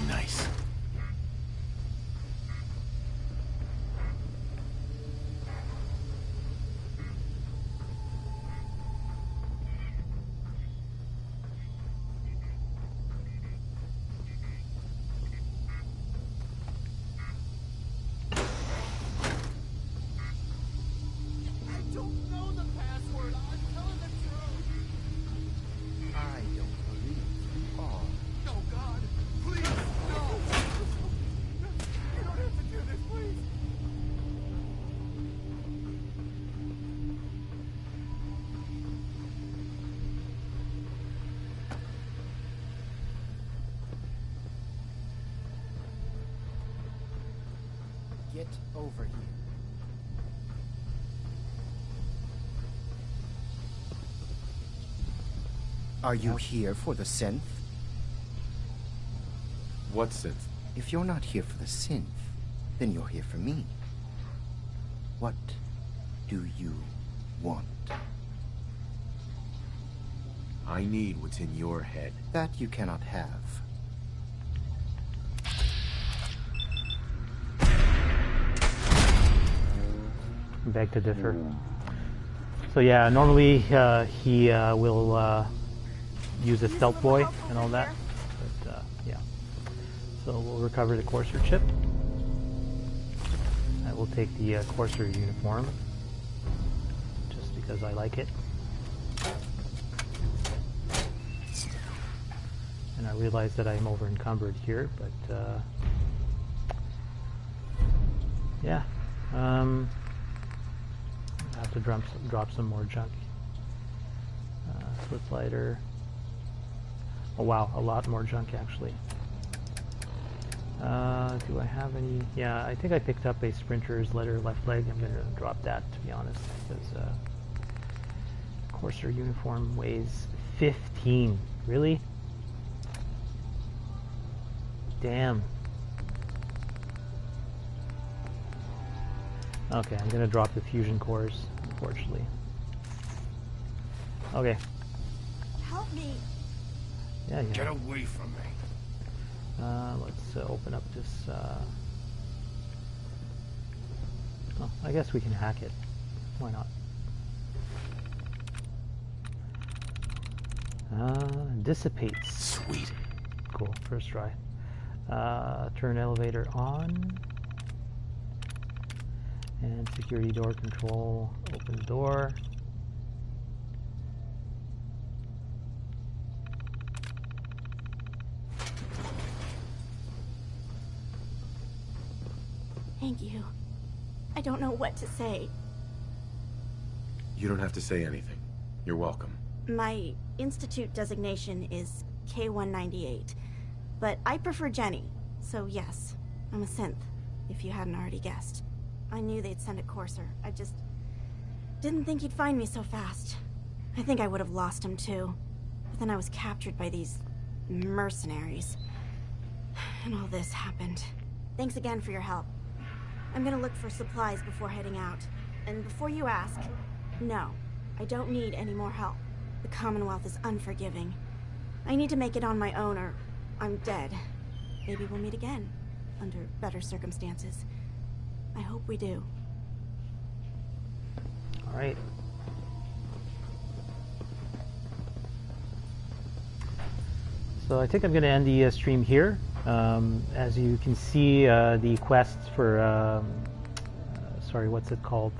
E: Nice.
S: Get over here. Are you here for the synth?
E: What synth?
S: If you're not here for the synth, then you're here for me. What do you want?
E: I need what's in your head.
S: That you cannot have.
A: Beg to differ. So yeah, normally he will use a stealth boy and all that, but yeah. So we'll recover the Courser chip. I will take the Courser uniform, just because I like it. And I realize that I'm over encumbered here, but yeah. I have to drop some more junk. Slip lighter. Oh wow, a lot more junk actually. Do I have any? Yeah, I think I picked up a sprinter's leather left leg. I'm gonna drop that, to be honest, because Courser uniform weighs 15. Really? Damn. Okay, I'm gonna drop the fusion cores, unfortunately. Okay.
J: Help me.
A: Yeah.
P: Get away from me.
A: Let's open up this. Oh, I guess we can hack it. Why not? Dissipates.
E: Sweet.
A: Cool. First try. Turn elevator on. And security door control. Open the door.
F: Thank you. I don't know what to say.
E: You don't have to say anything. You're welcome.
F: My institute designation is K-198, but I prefer Jenny, so yes, I'm a synth, if you hadn't already guessed. I knew they'd send a Courser. I just didn't think he'd find me so fast. I think I would have lost him too. But then I was captured by these mercenaries. And all this happened. Thanks again for your help. I'm gonna look for supplies before heading out. And before you ask, no, I don't need any more help. The Commonwealth is unforgiving. I need to make it on my own or I'm dead. Maybe we'll meet again, under better circumstances. I hope we do.
A: All right. So I think I'm going to end the stream here. As you can see, the quest for sorry, what's it called?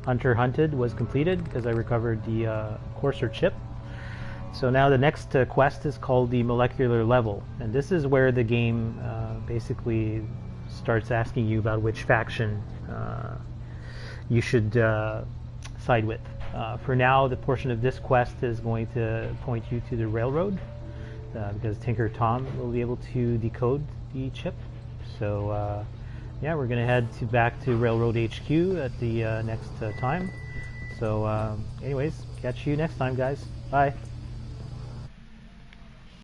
A: Hunter Hunted was completed because I recovered the Courser chip. So now the next quest is called the Molecular Level, and this is where the game basically starts asking you about which faction you should side with. For now, the portion of this quest is going to point you to the railroad, because Tinker Tom will be able to decode the chip. So yeah, we're going to head back to Railroad HQ at the next time. So anyways, catch you next time, guys. Bye.